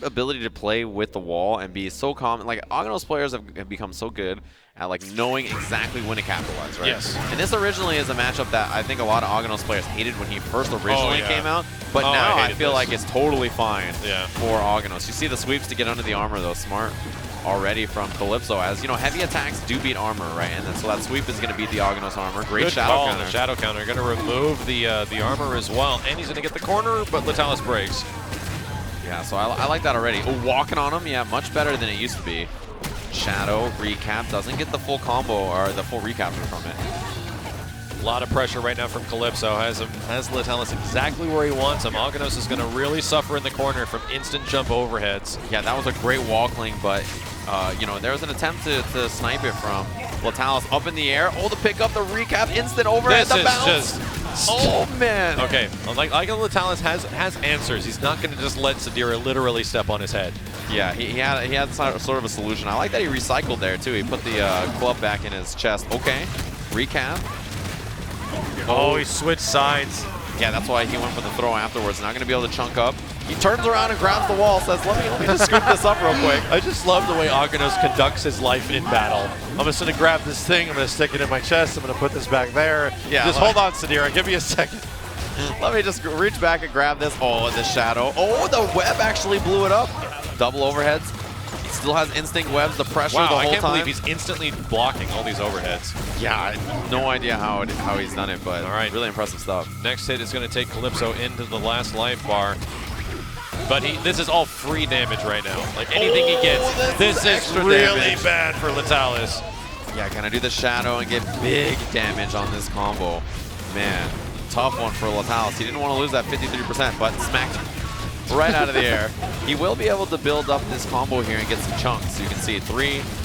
ability to play with the wall and be so calm, like Aghanos players have become so good at like knowing exactly when to capitalize, right? Yes. And this originally is a matchup that I think a lot of Aghanos players hated when he first originally came out, but now I feel like it's totally fine for Aghanos. You see the sweeps to get under the armor though, smart already from Calypso, as you know, heavy attacks do beat armor, right? And then so that sweep is going to beat the Aghanos armor. Great shadow counter. The shadow counter going to remove the armor as well, and he's going to get the corner, but Latalis breaks. Yeah, so I like that already. Oh, walking on him, yeah, much better than it used to be. Shadow, recap, doesn't get the full combo or the full recapture from it. A lot of pressure right now from Calypso. Has Latalis exactly where he wants him. Aghanos is going to really suffer in the corner from instant jump overheads. Yeah, that was a great wall cling, but you know, there was an attempt to snipe it from Latalis up in the air. Oh, to pick up the recap, instant overhead, the bounce. Oh, man. Okay, like Latalis has answers. He's not going to just let Sadira literally step on his head. Yeah, he had sort of a solution. I like that he recycled there, too. He put the club back in his chest. Okay, recap. Oh, he switched sides. Yeah, that's why he went for the throw afterwards. Not going to be able to chunk up. He turns around and grabs the wall, says, let me just scoop this up real quick. I just love the way Aghanos conducts his life in battle. I'm just going to grab this thing, I'm going to stick it in my chest, I'm going to put this back there. Yeah, just hold on, Sadira, give me a second. Let me just reach back and grab this. Oh, the shadow. Oh, the web actually blew it up. Double overheads. He still has instinct webs, the pressure the whole time. I can't believe he's instantly blocking all these overheads. Yeah, I have no idea how he's done it, but really impressive stuff. Next hit is going to take Calypso into the last life bar. But this is all free damage right now. Like anything he gets, this is really bad for Latalis. Yeah, gonna do the shadow and get big damage on this combo. Man, tough one for Latalis. He didn't want to lose that 53%, but smacked right out of the air. He will be able to build up this combo here and get some chunks. You can see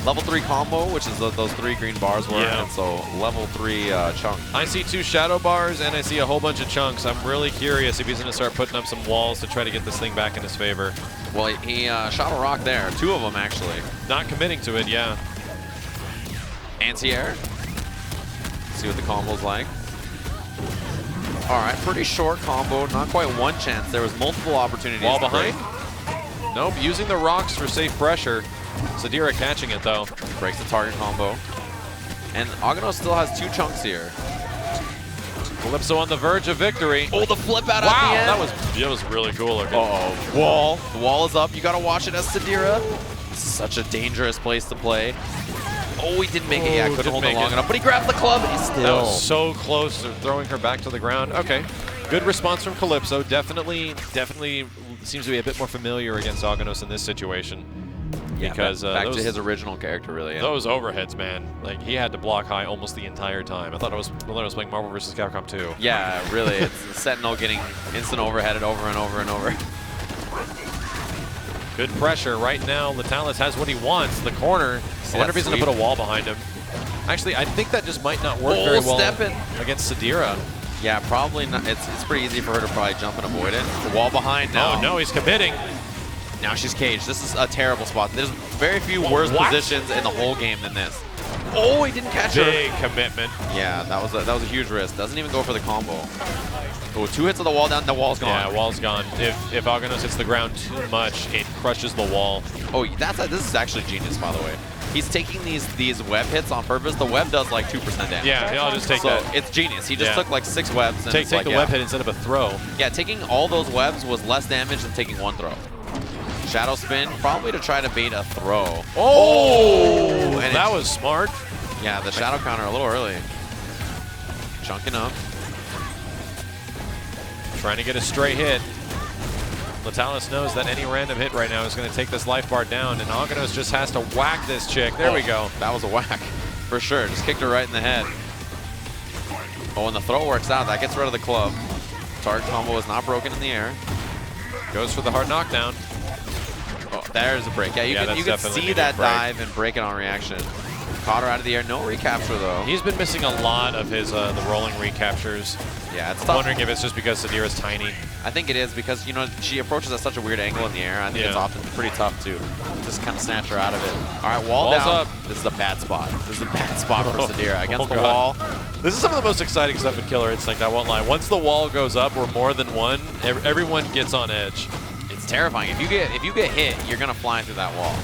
level 3 combo, which is those 3 green bars were, and so level 3 chunk. I see 2 shadow bars and I see a whole bunch of chunks. I'm really curious if he's going to start putting up some walls to try to get this thing back in his favor. Well, he shot a rock there, 2 of them actually. Not committing to it, yeah. Anti-air. See what the combo's like. All right, pretty short combo, not quite one chance. There was multiple opportunities. Wall behind? Nope, using the rocks for safe pressure. Sadira catching it though. Breaks the target combo. And Aghanos still has 2 chunks here. Calypso on the verge of victory. Oh, the flip out at the end. That was really cool looking. Uh-oh, wall. The wall is up. You gotta watch it as Sadira. This is such a dangerous place to play. Oh, he didn't make it. Yeah, couldn't hold it long enough. But he grabbed the club. He's still. That was so close to throwing her back to the ground. Okay. Good response from Calypso. Definitely seems to be a bit more familiar against Aghanos in this situation. Yeah, because back to his original character, really. Yeah. Those overheads, man. Like, he had to block high almost the entire time. I thought I was playing Marvel vs. Capcom 2. Yeah, really. It's Sentinel getting instant overheaded over and over and over. Good pressure right now. Latalis has what he wants. The corner. I wonder if he's going to put a wall behind him. Actually, I think that just might not work very well against Sadira. Yeah, probably not. It's pretty easy for her to probably jump and avoid it. The wall behind now. Oh, no, he's committing. Now she's caged. This is a terrible spot. There's very few worse positions in the whole game than this. Oh, he didn't catch her. Big commitment. Yeah, that was a huge risk. Doesn't even go for the combo. Oh, 2 hits of the wall down, the wall's gone. Yeah, wall's gone. If Aganos hits the ground too much, it crushes the wall. Oh, this is actually genius, by the way. He's taking these web hits on purpose. The web does like 2% damage. Yeah, I'll just take so that. It's genius. He just took like 6 webs. And take the web hit instead of a throw. Yeah, taking all those webs was less damage than taking 1 throw. Shadow spin, probably to try to bait a throw. Oh, and that was smart. Yeah, the shadow counter a little early. Chunking up. Trying to get a stray hit. Latalis knows that any random hit right now is going to take this life bar down, and Aganos just has to whack this chick. There we go. That was a whack, for sure. Just kicked her right in the head. Oh, and the throw works out. That gets rid of the club. Target combo is not broken in the air. Goes for the hard knockdown. Oh, there's a break. Yeah, you can see that dive and break it on reaction. Caught her out of the air. No recapture, though. He's been missing a lot of his the rolling recaptures. Yeah, it's I'm tough. wondering if it's just because Sadira's tiny. I think it is because, you know, she approaches at such a weird angle in the air. I think it's often pretty tough to just kind of snatch her out of it. All right, wall Wall's down. up. This is a bad spot. This is a bad spot for Sadira. Against the wall. This is some of the most exciting stuff in Killer Instinct, I won't lie. Once the wall goes up or more than one, everyone gets on edge. It's terrifying. If you get hit, you're going to fly through that wall.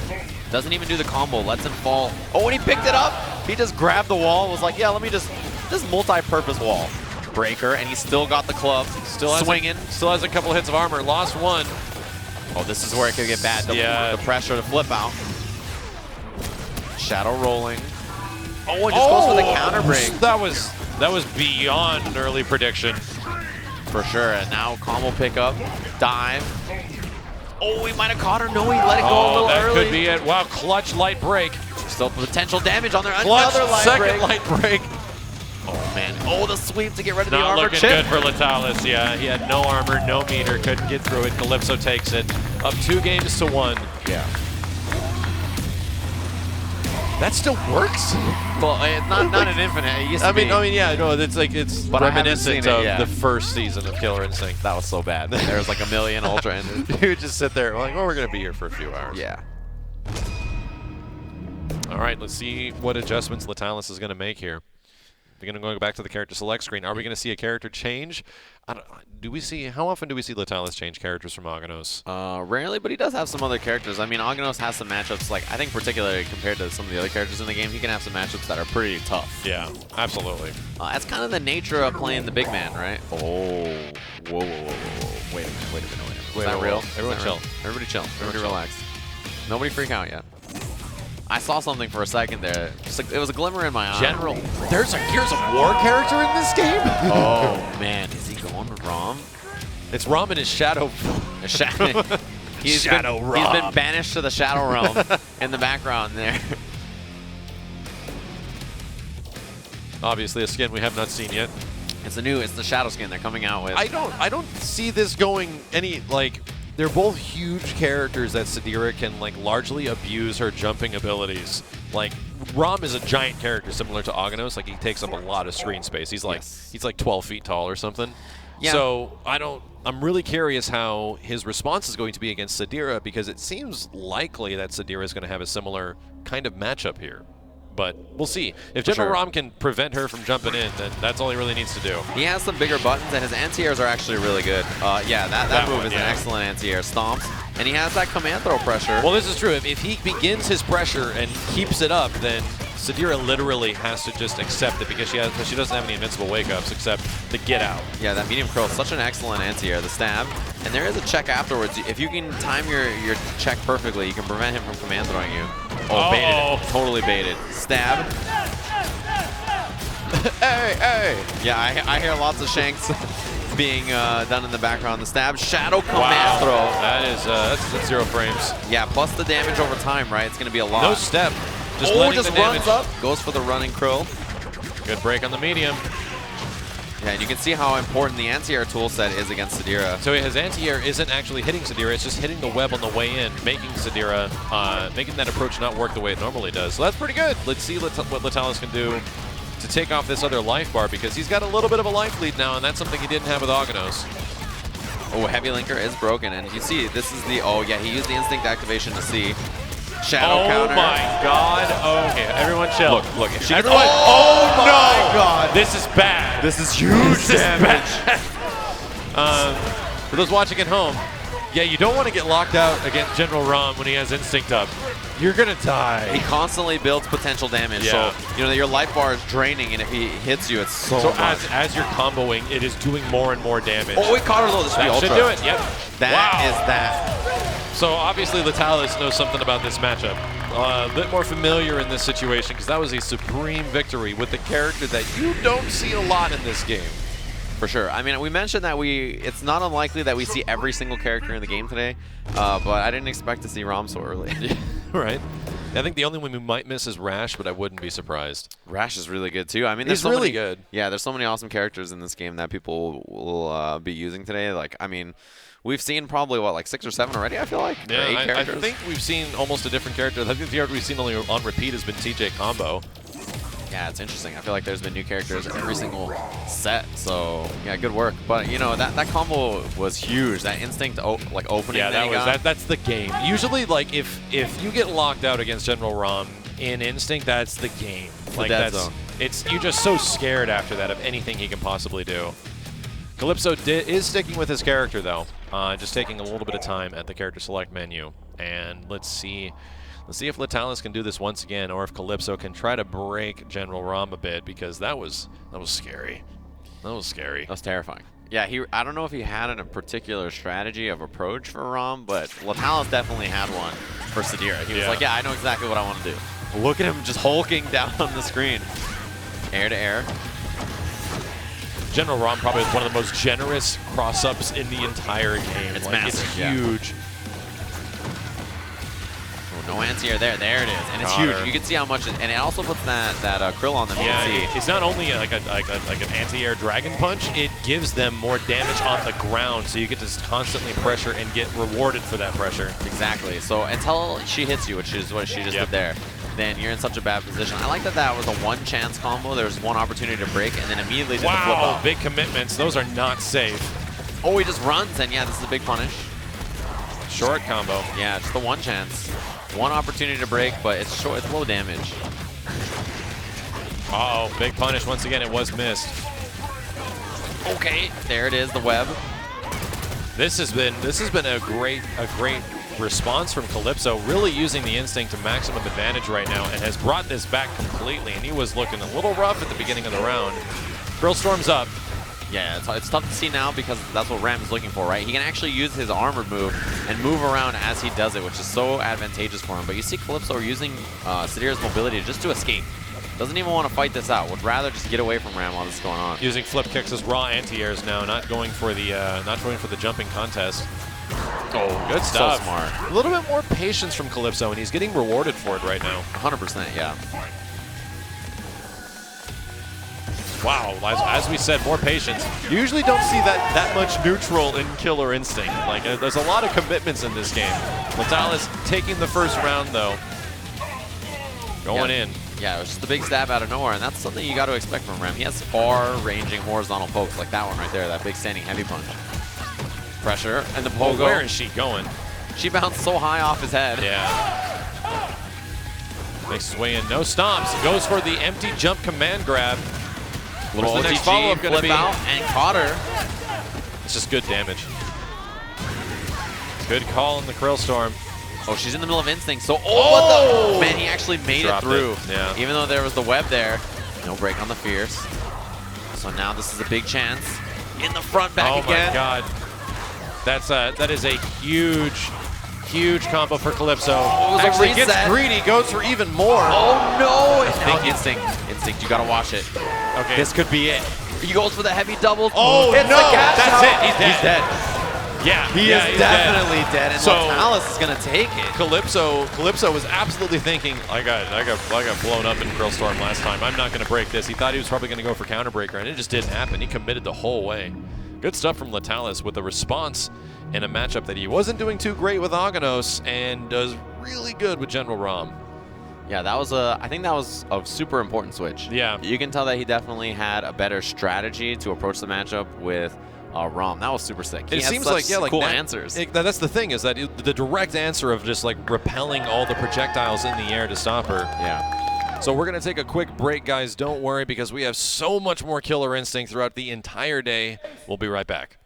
Doesn't even do the combo. Lets him fall. Oh, when he picked it up, he just grabbed the wall. Was like, yeah, let me just multi-purpose wall. Breaker, and he's still got the club. Still swinging. Still has a couple hits of armor. Lost 1. Oh, this is where it could get bad. The pressure to flip out. Shadow rolling. Oh, it just goes for the counter break. That was beyond an early prediction. For sure. And now combo pickup. Dive. Oh, he might have caught her. No, he let it go a little early. That could be it. Wow, clutch light break. Still potential damage on there. Clutch, another light second break. light break. Oh, man. Oh, the sweep to get rid of the Not armor looking chip. good for Latalis. Yeah, he had no armor, no meter, couldn't get through it. Calypso takes it. Up 2 games to 1. Yeah. That still works? Well, not an infinite. It used to be. Yeah, no, it's But reminiscent of the first season of Killer Instinct. That was so bad. There was like a million ultra enders. You would just sit there like, we're going to be here for a few hours. Yeah. All right, let's see what adjustments Latalis is going to make here. We're going to go back to the character select screen. Are we going to see a character change? How often do we see Latalis change characters from Aganos? Rarely, but he does have some other characters. I mean, Aganos has some matchups, like, I think particularly compared to some of the other characters in the game, he can have some matchups that are pretty tough. Yeah, absolutely. That's kind of the nature of playing the big man, right? Oh, whoa. Wait a minute. Is that real? Everyone chill. Everybody chill. Everybody relax. Nobody freak out yet. I saw something for a second there. It was a glimmer in my eye. General, there's a Gears of War character in this game? Oh, man. Is he going with Rom? It's Rom in his shadow. He's been banished to the Shadow Realm in the background there. Obviously a skin we have not seen yet. It's the Shadow skin they're coming out with. I don't see this going any, like, they're both huge characters that Sadira can, like, largely abuse her jumping abilities. Like, Rom is a giant character similar to Aganos. Like, he takes up a lot of screen space. He's like 12 feet tall or something. Yeah. So I'm really curious how his response is going to be against Sadira, because it seems likely that Sadira is going to have a similar kind of matchup here. But we'll see. If General Rom can prevent her from jumping in, then that's all he really needs to do. He has some bigger buttons, and his anti-airs are actually really good. Yeah, that move is an excellent anti-air. Stomps, and he has that command throw pressure. Well, this is true. If he begins his pressure and keeps it up, then Sadira literally has to just accept it, because she doesn't have any invincible wake-ups except the get out. Yeah, that medium curl is such an excellent anti-air. The stab, and there is a check afterwards. If you can time your check perfectly, you can prevent him from command throwing you. Oh, baited it. Totally baited. Stab. Hey. Yeah, I hear lots of shanks being done in the background. The stab, shadow command throw. That's 0 frames. Yeah, plus the damage over time, right? It's going to be a lot. No step. Just runs up. Goes for the running krill. Good break on the medium. Yeah, and you can see how important the anti-air tool set is against Sadira. So his anti-air isn't actually hitting Sadira, it's just hitting the web on the way in, making Sadira, making that approach not work the way it normally does. So that's pretty good. Let's see what Latalis can do to take off this other life bar, because he's got a little bit of a life lead now, and that's something he didn't have with Aganos. Oh, heavy linker is broken, and you see, this is the, oh yeah, he used the instinct activation to see. Shadow counter. Oh my god. Okay, everyone chill. Look. Everyone. Oh my god. This is bad. This is huge damage. For those watching at home, yeah, you don't want to get locked out against General Rom when he has Instinct up. You're going to die. He constantly builds potential damage. Yeah. So, your life bar is draining, and if he hits you, it's so much. So as you're comboing, it is doing more and more damage. Oh, we caught her, though. This That should do it. Yep. That is that. So obviously Latalis knows something about this matchup. A bit more familiar in this situation because that was a supreme victory with a character that you don't see a lot in this game. For sure. I mean, we mentioned that it's not unlikely that we see every single character in the game today, but I didn't expect to see Rom so early. Right. I think the only one we might miss is Rash, but I wouldn't be surprised. Rash is really good, too. I mean, he's really good. Yeah, there's so many awesome characters in this game that people will be using today. Like, I mean, we've seen probably, what, like 6 or 7 already, I feel like? Yeah, I think we've seen almost a different character. I think the character we've seen only on repeat has been TJ Combo. Yeah, it's interesting. I feel like there's been new characters every single set, so yeah, good work. But that combo was huge. That instinct opening. Yeah, that's the game. Usually, like if you get locked out against General Rom in instinct, that's the game. Like you're just so scared after that of anything he can possibly do. Calypso is sticking with his character though, just taking a little bit of time at the character select menu, and let's see if Latalis can do this once again, or if Calypso can try to break General Rom a bit, because that was scary. That was scary. That was terrifying. Yeah, I don't know if he had a particular strategy of approach for Rom, but Latalis definitely had one for Sadira. He was like, yeah, I know exactly what I want to do. Look at him just hulking down on the screen. Air to air. General Rom probably is one of the most generous cross-ups in the entire game. It's massive. It's huge. No anti-air there. There it is. And it's huge. You can see how much and it also puts that krill on them. Yeah, it's not only like an anti-air dragon punch, it gives them more damage on the ground, so you get to constantly pressure and get rewarded for that pressure. Exactly. So until she hits you, which is what she just did there, then you're in such a bad position. I like that was a one-chance combo. There was one opportunity to break, and then immediately did the flip off. Big commitments. Those are not safe. Oh, he just runs, and yeah, this is a big punish. Short combo. Yeah, just the one chance. One opportunity to break, but it's short. It's low damage. Uh-oh, big punish. Once again, it was missed. Okay, there it is, the web. This has been a great response from Calypso, really using the instinct to maximum advantage right now, and has brought this back completely. And he was looking a little rough at the beginning of the round. Girl Storm's up. Yeah, it's tough to see now because that's what Ram is looking for, right? He can actually use his armored move and move around as he does it, which is so advantageous for him. But you see Calypso using Sadira's mobility just to escape. Doesn't even want to fight this out. Would rather just get away from Ram while this is going on. Using flip kicks as raw anti-airs now, not going for the jumping contest. Oh, good stuff. So smart. A little bit more patience from Calypso, and he's getting rewarded for it right now. 100%, yeah. Wow, as we said, more patience. You usually don't see that much neutral in Killer Instinct. Like, there's a lot of commitments in this game. Latalis taking the first round, though. Going in. Yeah, it was just a big stab out of nowhere, and that's something you got to expect from Ram. He has far-ranging horizontal pokes, like that one right there, that big standing heavy punch. Pressure, and the pogo. Where is she going? She bounced so high off his head. Yeah. Makes his way in, no stomps. Goes for the empty jump command grab. Little the next OTG follow-up gonna flip be? out and caught her. It's just good damage. Good call in the Krill Storm. Oh, she's in the middle of Instinct. So, what the? Man, he actually made Dropped it through. Yeah. Even though there was the web there. No break on the Fierce. So now this is a big chance. In the front back again. Oh my god. That is a huge combo for Calypso. Actually gets greedy, goes for even more. Oh no! Now Instinct, you gotta watch it. Okay. This could be it. He goes for the heavy double. Oh it's no! That's it. He's dead. Yeah, he is definitely dead. And so Latalis is gonna take it. Calypso was absolutely thinking, I got blown up in Krill Storm last time. I'm not gonna break this. He thought he was probably gonna go for counterbreaker, and it just didn't happen. He committed the whole way. Good stuff from Latalis with a response in a matchup that he wasn't doing too great with Aganos and does really good with General Rom. Yeah, I think that was a super important switch. Yeah. You can tell that he definitely had a better strategy to approach the matchup with Rom. That was super sick. It seems like cool answers. That's the thing, is that the direct answer of just like repelling all the projectiles in the air to stop her. Yeah. So we're going to take a quick break, guys. Don't worry, because we have so much more Killer Instinct throughout the entire day. We'll be right back.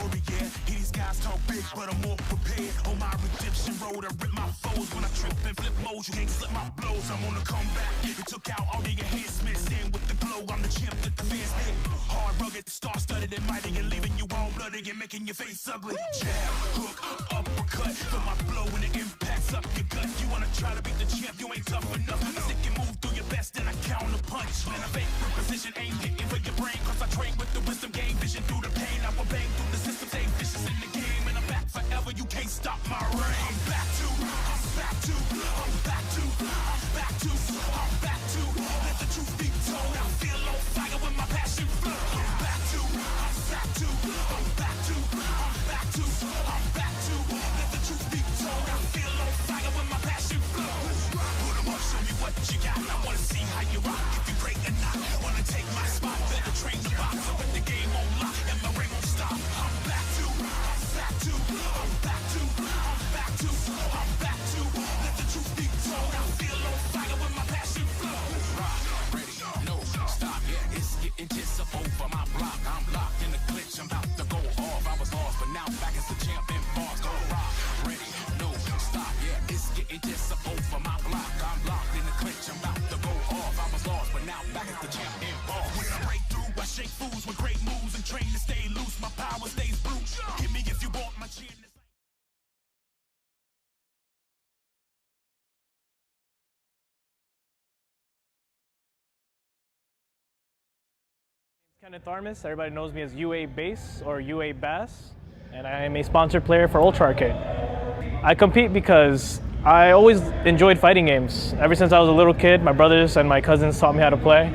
glory, yeah. Hear these guys talk big, but I'm more prepared. On my redemption road, I rip my foes. When I trip and flip modes, you can't slip my blows. I'm on the comeback. It took out all the enhancements. In with the glow, I'm the champ that the fans hit. Hard, rugged, star-studded and mighty, and leaving you all bloody and making your face ugly. Jab, hook, uppercut. Feel my blow when it impacts up your gut. You wanna try to beat the champ, you ain't tough enough. I stick and move through your best, and I counter punch. Man, I fake precision, aim hitting for your brain. Cause I train with the wisdom, gain vision through the pain. I will bang through the system, stay vicious in the game. And I'm back forever, you can't stop my reign. I'm back to, I'm back to, I'm back to, I'm back to, I'm back to. Let the truth be told, I feel on fire when my passion flow. I'm back to, I'm back to, I'm back to, I'm back to, I'm back to. Let the truth be told, I feel on fire when my passion flow. Put 'em up, show me what you got. I wanna see how you rock, if you great or not. Wanna take my spot, better train the box. I put the game on lock and my ring won't stop. I'm back to, I'm back to, I'm back to, I'm back to, I'm back to. Let the truth be told, I feel on fire when my passion flows. Rock, ready, no, stop, yeah, it's getting just up over my block. I'm locked in the glitch, I'm about to go off. I was lost, but now back as the champ in bars. Go rock, ready, no, stop, yeah, it's getting just up over my block. I'm locked in the glitch, I'm about to go off. I was lost, but now back as the champ in bars. When I break through, I shake fools with great moves and train to stay loose. My power stays brute. Give me if you want my chin. Kenneth Armis, everybody knows me as UABass or UABass, and I am a sponsored player for Ultra Arcade. I compete because I always enjoyed fighting games. Ever since I was a little kid, my brothers and my cousins taught me how to play,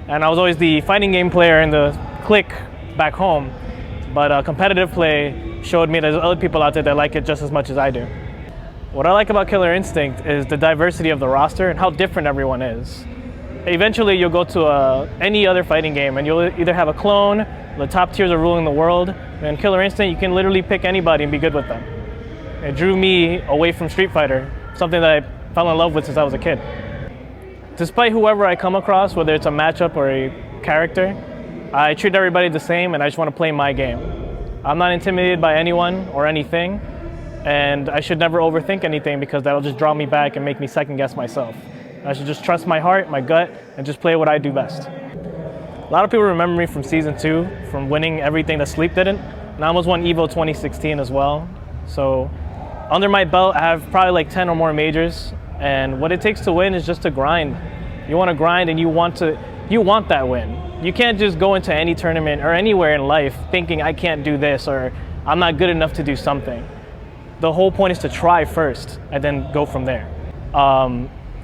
and I was always the fighting game player in the clique back home, but competitive play showed me there's other people out there that like it just as much as I do. What I like about Killer Instinct is the diversity of the roster and how different everyone is. Eventually you'll go to any other fighting game and you'll either have a clone, the top tiers are ruling the world, and Killer Instinct you can literally pick anybody and be good with them. It drew me away from Street Fighter, something that I fell in love with since I was a kid. Despite whoever I come across, whether it's a matchup or a character, I treat everybody the same and I just want to play my game. I'm not intimidated by anyone or anything, and I should never overthink anything because that'll just draw me back and make me second guess myself. I should just trust my heart, my gut, and just play what I do best. A lot of people remember me from Season 2, from winning everything that Sleep didn't, and I almost won EVO 2016 as well. So under my belt, I have probably like 10 or more majors, and what it takes to win is just to grind. You want to grind and you want that win. You can't just go into any tournament or anywhere in life thinking I can't do this or I'm not good enough to do something. The whole point is to try first and then go from there.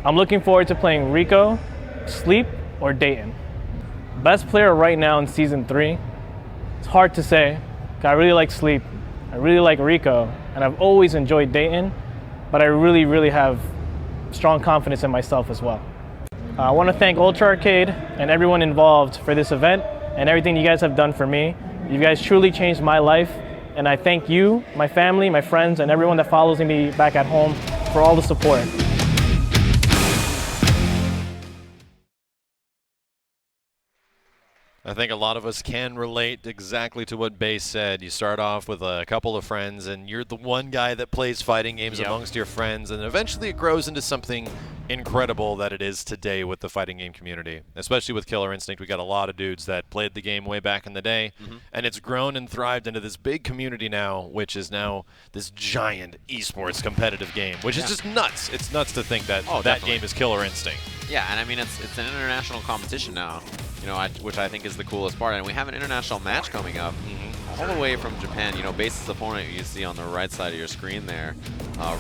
I'm looking forward to playing Rico, Sleep, or Dayton. Best player right now in Season 3, it's hard to say. I really like Sleep, I really like Rico, and I've always enjoyed Dayton, but I really, really have strong confidence in myself as well. I want to thank Ultra Arcade and everyone involved for this event and everything you guys have done for me. You guys truly changed my life, and I thank you, my family, my friends, and everyone that follows me back at home for all the support. I think a lot of us can relate exactly to what Bass said. You start off with a couple of friends, and you're the one guy that plays fighting games amongst your friends, and eventually it grows into something incredible that it is today with the fighting game community. Especially with Killer Instinct, we got a lot of dudes that played the game way back in the day, and it's grown and thrived into this big community now, which is now this giant esports competitive game, which is just nuts. It's nuts to think that that game is Killer Instinct. Yeah, and I mean, it's an international competition now, you know, which I think is the coolest part. And we have an international match coming up all the way from Japan. You know, Bass's opponent you see on the right side of your screen there,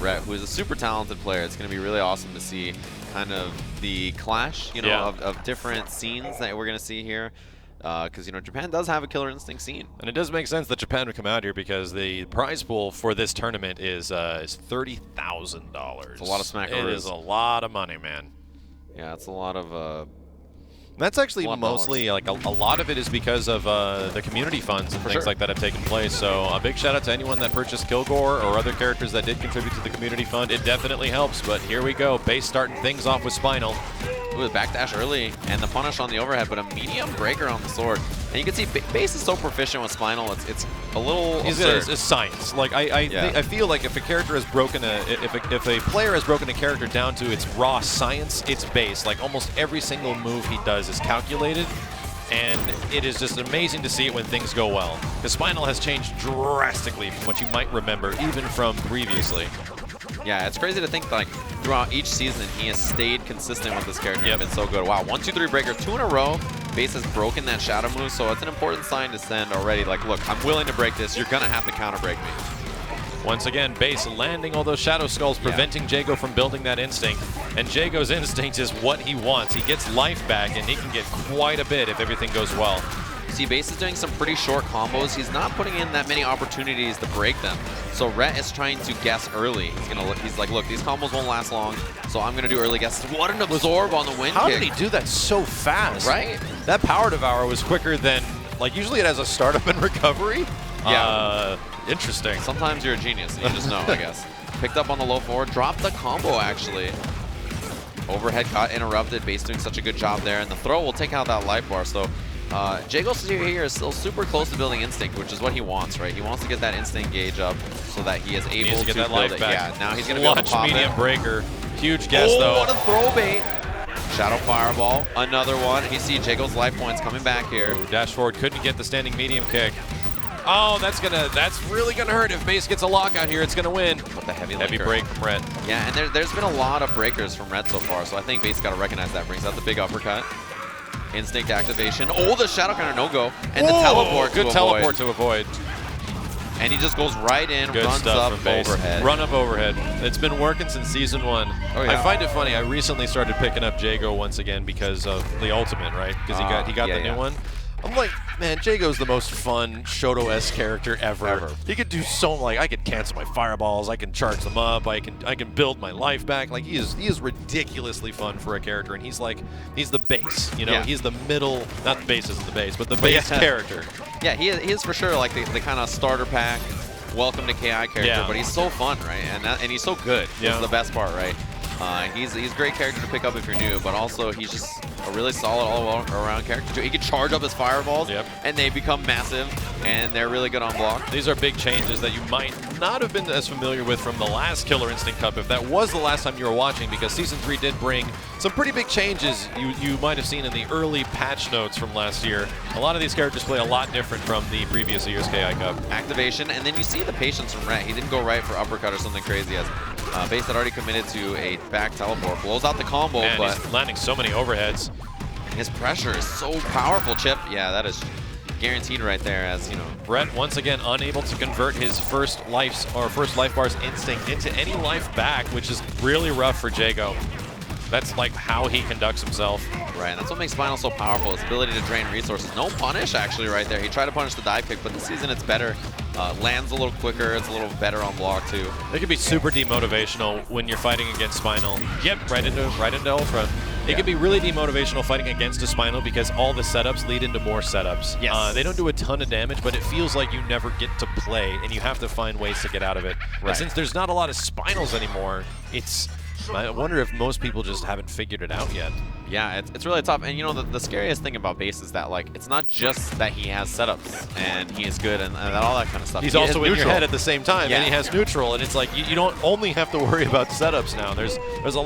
Rhett, who is a super talented player. It's going to be really awesome to see kind of the clash, you know, of different scenes that we're going to see here. Because, you know, Japan does have a Killer Instinct scene. And it does make sense that Japan would come out here because the prize pool for this tournament is $30,000. It's a lot of smackaroos. It is a lot of money, man. Yeah, it's a lot of... That's actually mostly, like, a lot of it is because of the community funds and things like that have taken place. So a big shout out to anyone that purchased Kilgore or other characters that did contribute to the community fund. It definitely helps, but here we go. Bass starting things off with Spinal. Ooh, the backdash early and the punish on the overhead, but a medium breaker on the sword. And you can see Base is so proficient with Spinal, it's a little absurd. It's science. Like I feel like if a character has broken if a player has broken a character down to its raw science, it's Base. Like almost every single move he does is calculated, and it is just amazing to see it when things go well. Because Spinal has changed drastically from what you might remember, even from previously. Yeah, it's crazy to think like throughout each season he has stayed consistent with this character and been so good. Wow, 1, 2, 3 breaker, 2 in a row. Base has broken that shadow move, so it's an important sign to send already. Like, look, I'm willing to break this. You're gonna have to counter break me. Once again, Base landing all those Shadow Skulls, preventing Jago from building that instinct. And Jago's instinct is what he wants. He gets life back, and he can get quite a bit if everything goes well. See, Base is doing some pretty short combos. He's not putting in that many opportunities to break them. So Rhett is trying to guess early. He's like, look, these combos won't last long, so I'm gonna do early guesses. What an absorb on the wind How kick. did he do that so fast? Right? That Power Devour was quicker than, like, usually it has a startup and recovery. Yeah. Interesting. Sometimes you're a genius, and you just know, I guess. Picked up on the low forward, dropped the combo, actually. Overhead got interrupted. Base doing such a good job there, and the throw will take out that life bar. So Jago here is still super close to building instinct, which is what he wants, right? He wants to get that instinct gauge up so that he is able to get that build life it. back. Yeah, now he's gonna be able to pop medium it. breaker. Huge guess Oh, though. what a throw bait! Shadow Fireball, another one. And you see Jago's life points coming back here. Ooh, dash forward, couldn't get the standing medium kick. Oh, that's really gonna hurt. If Base gets a lockout here, it's gonna win. With the heavy break from Rhett. Yeah, and there's been a lot of breakers from Rhett so far, so I think Base got to recognize that. Brings out the big uppercut. Instinct activation. Oh, the Shadow Counter no-go. And the teleport Good to teleport to avoid. And he just goes right in, Good runs stuff up from Base. overhead. Run up overhead. It's been working since Season 1. Oh, yeah. I find it funny. I recently started picking up Jago once again because of the Ultimate, right? Because he got the new one. I'm like, man, Jago's the most fun Shoto-esque character ever. He could do so, like, I could cancel my fireballs, I can charge them up, I can build my life back. Like, he is ridiculously fun for a character, and he's the base, you know? Yeah. He's the middle, not the base isn't the base, but the base character. Yeah, he is for sure like the kind of starter pack, welcome to KI character, but he's so fun, right? And he's so good. Yeah. That's the best part, right? He's a great character to pick up if you're new, but also he's just a really solid all-around character too. He can charge up his fireballs, and they become massive, and they're really good on block. These are big changes that you might not have been as familiar with from the last Killer Instinct Cup, if that was the last time you were watching, because Season 3 did bring some pretty big changes you might have seen in the early patch notes from last year. A lot of these characters play a lot different from the previous year's KI Cup. Activation, and then you see the patience from Rhett. He didn't go right for uppercut or something crazy, as Base had already committed to a back teleport. Blows out the combo, but he's landing so many overheads. His pressure is so powerful, Chip. Yeah, that is guaranteed right there, as you know. Rhett once again unable to convert his first life bar's instinct into any life back, which is really rough for Jago. That's like how he conducts himself. Right, and that's what makes Spinal so powerful, his ability to drain resources. No punish, actually, right there. He tried to punish the dive kick, but this season it's better. Lands a little quicker, it's a little better on block, too. It can be super demotivational when you're fighting against Spinal. Yep, right into Ultra. It can be really demotivational fighting against a Spinal because all the setups lead into more setups. Yes. They don't do a ton of damage, but it feels like you never get to play, and you have to find ways to get out of it. Right. And since there's not a lot of Spinals anymore, I wonder if most people just haven't figured it out yet. Yeah, it's really tough. And you know, the scariest thing about Base is that, like, it's not just that he has setups and he is good and all that kind of stuff. He's He also is in your neutral. head at the same time, and he has neutral, and it's like you don't only have to worry about setups now. There's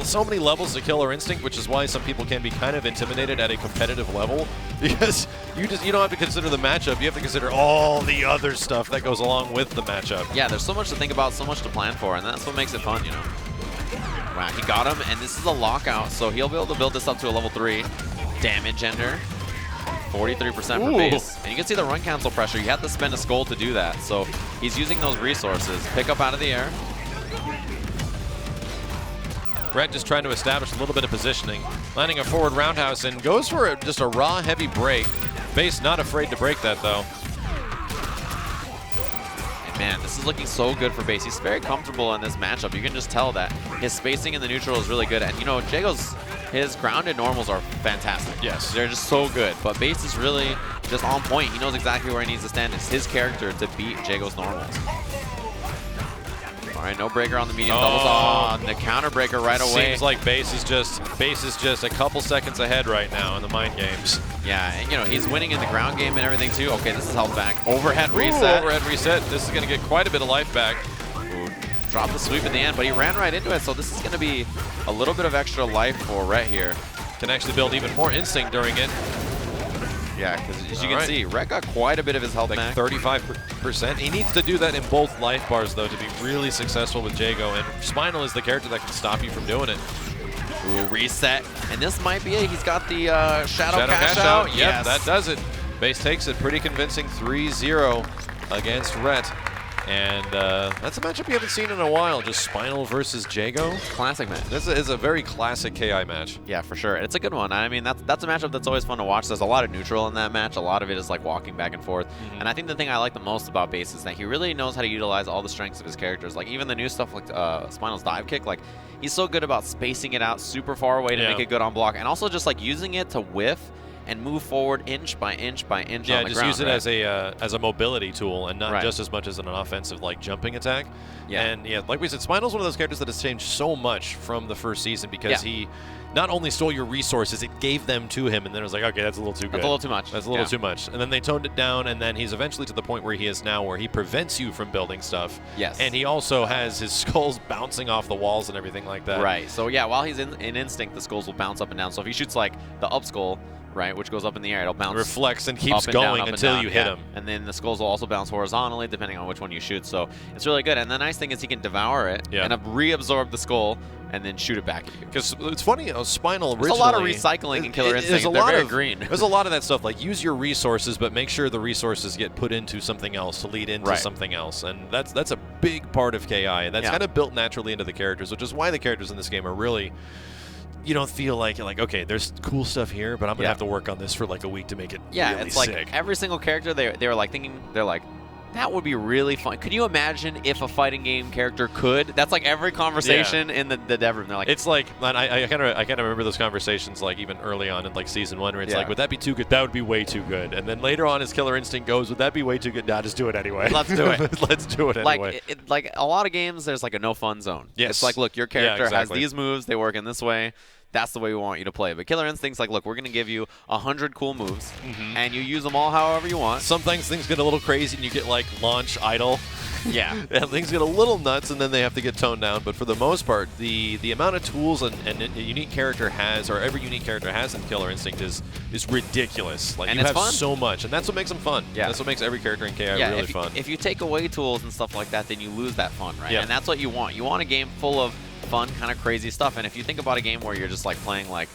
so many levels to Killer Instinct, which is why some people can be kind of intimidated at a competitive level, because you don't have to consider the matchup, you have to consider all the other stuff that goes along with the matchup. Yeah, there's so much to think about, so much to plan for, and that's what makes it fun, you know. Wow, he got him, and this is a lockout, so he'll be able to build this up to a level 3. Damage ender, 43% for Base. And you can see the run cancel pressure. You have to spend a skull to do that, so he's using those resources. Pick up out of the air. Rhett just trying to establish a little bit of positioning, landing a forward roundhouse, and goes for just a raw, heavy break. Base not afraid to break that, though. Man, this is looking so good for Base. He's very comfortable in this matchup. You can just tell that his spacing in the neutral is really good. And, you know, his grounded normals are fantastic. Yes. They're just so good. But Base is really just on point. He knows exactly where he needs to stand. It's his character to beat Jago's normals. All right, no breaker on the medium doubles. On the counter breaker right away. Seems like Base is just a couple seconds ahead right now in the mind games. Yeah, and, you know, he's winning in the ground game and everything too. Okay, this is held back. Overhead reset. Overhead reset. This is going to get quite a bit of life back. Ooh, dropped the sweep in the end, but he ran right into it. So this is going to be a little bit of extra life for Rhett here. Can actually build even more instinct during it. Yeah, because as you can see, Rhett got quite a bit of his health back. 35%. He needs to do that in both life bars, though, to be really successful with Jago. And Spinal is the character that can stop you from doing it. Ooh, reset. And this might be it. He's got the Shadow Cash Out. Yep, Yes, that does it. Base takes it pretty convincing 3-0 against Rhett. And that's a matchup you haven't seen in a while, just Spinal versus Jago. Classic match. This is a very classic KI match. Yeah, for sure. It's a good one. I mean, that's a matchup that's always fun to watch. There's a lot of neutral in that match. A lot of it is like walking back and forth. And I think the thing I like the most about Base is that he really knows how to utilize all the strengths of his characters. Like even the new stuff like Spinal's dive kick, like he's so good about spacing it out super far away to make it good on block. And also just like using it to whiff and move forward inch by inch by inch on the ground. Yeah, just use it as a mobility tool and not just as much as an offensive like jumping attack. Yeah. And yeah, like we said, Spinal's one of those characters that has changed so much from the first season because he not only stole your resources, it gave them to him, and then it was like, okay, that's a little too good. That's a little too much. That's a little too much. And then they toned it down, and then he's eventually to the point where he is now, where he prevents you from building stuff. Yes. And he also has his skulls bouncing off the walls and everything like that. Right. So yeah, while he's in instinct, the skulls will bounce up and down. So if he shoots like the up skull, right, which goes up in the air, it'll bounce. Reflects and keeps up and going down, until you hit him. And then the skulls will also bounce horizontally depending on which one you shoot. So it's really good. And the nice thing is he can devour it and reabsorb the skull and then shoot it back at you. Because it's funny, Spinal originally... There's a lot of recycling in Killer Instinct. They're very green. There's a lot of that stuff, like use your resources, but make sure the resources get put into something else to lead into something else. And that's a big part of KI, and that's kind of built naturally into the characters, which is why the characters in this game are really... You don't feel like you're like, okay, there's cool stuff here, but I'm going to have to work on this for like a week to make it really it's sick. like every single character, they were like thinking, they're like, that would be really fun. Could you imagine if a fighting game character could? That's like every conversation in the dev room. They're like, it's like, man, I kind of remember those conversations like even early on in like season 1 where it's like, would that be too good? That would be way too good. And then later on as Killer Instinct goes, would that be way too good? Nah, just do it anyway. Let's do it. Let's do it anyway. Like a lot of games, there's like a no fun zone. Yes. It's like, look, your character has these moves. They work in this way. That's the way we want you to play. But Killer Instinct's like, look, we're going to give you 100 cool moves, and you use them all however you want. Sometimes things get a little crazy, and you get, like, launch idle. Yeah. And things get a little nuts, and then they have to get toned down. But for the most part, the amount of tools and a unique character has, or every unique character has in Killer Instinct is ridiculous. Like, and you it's have fun. so much, and that's what makes them fun. Yeah. That's what makes every character in KI really fun. If you take away tools and stuff like that, then you lose that fun, right? Yeah. And that's what you want. You want a game full of fun, kind of crazy stuff. And if you think about a game where you're just like playing like,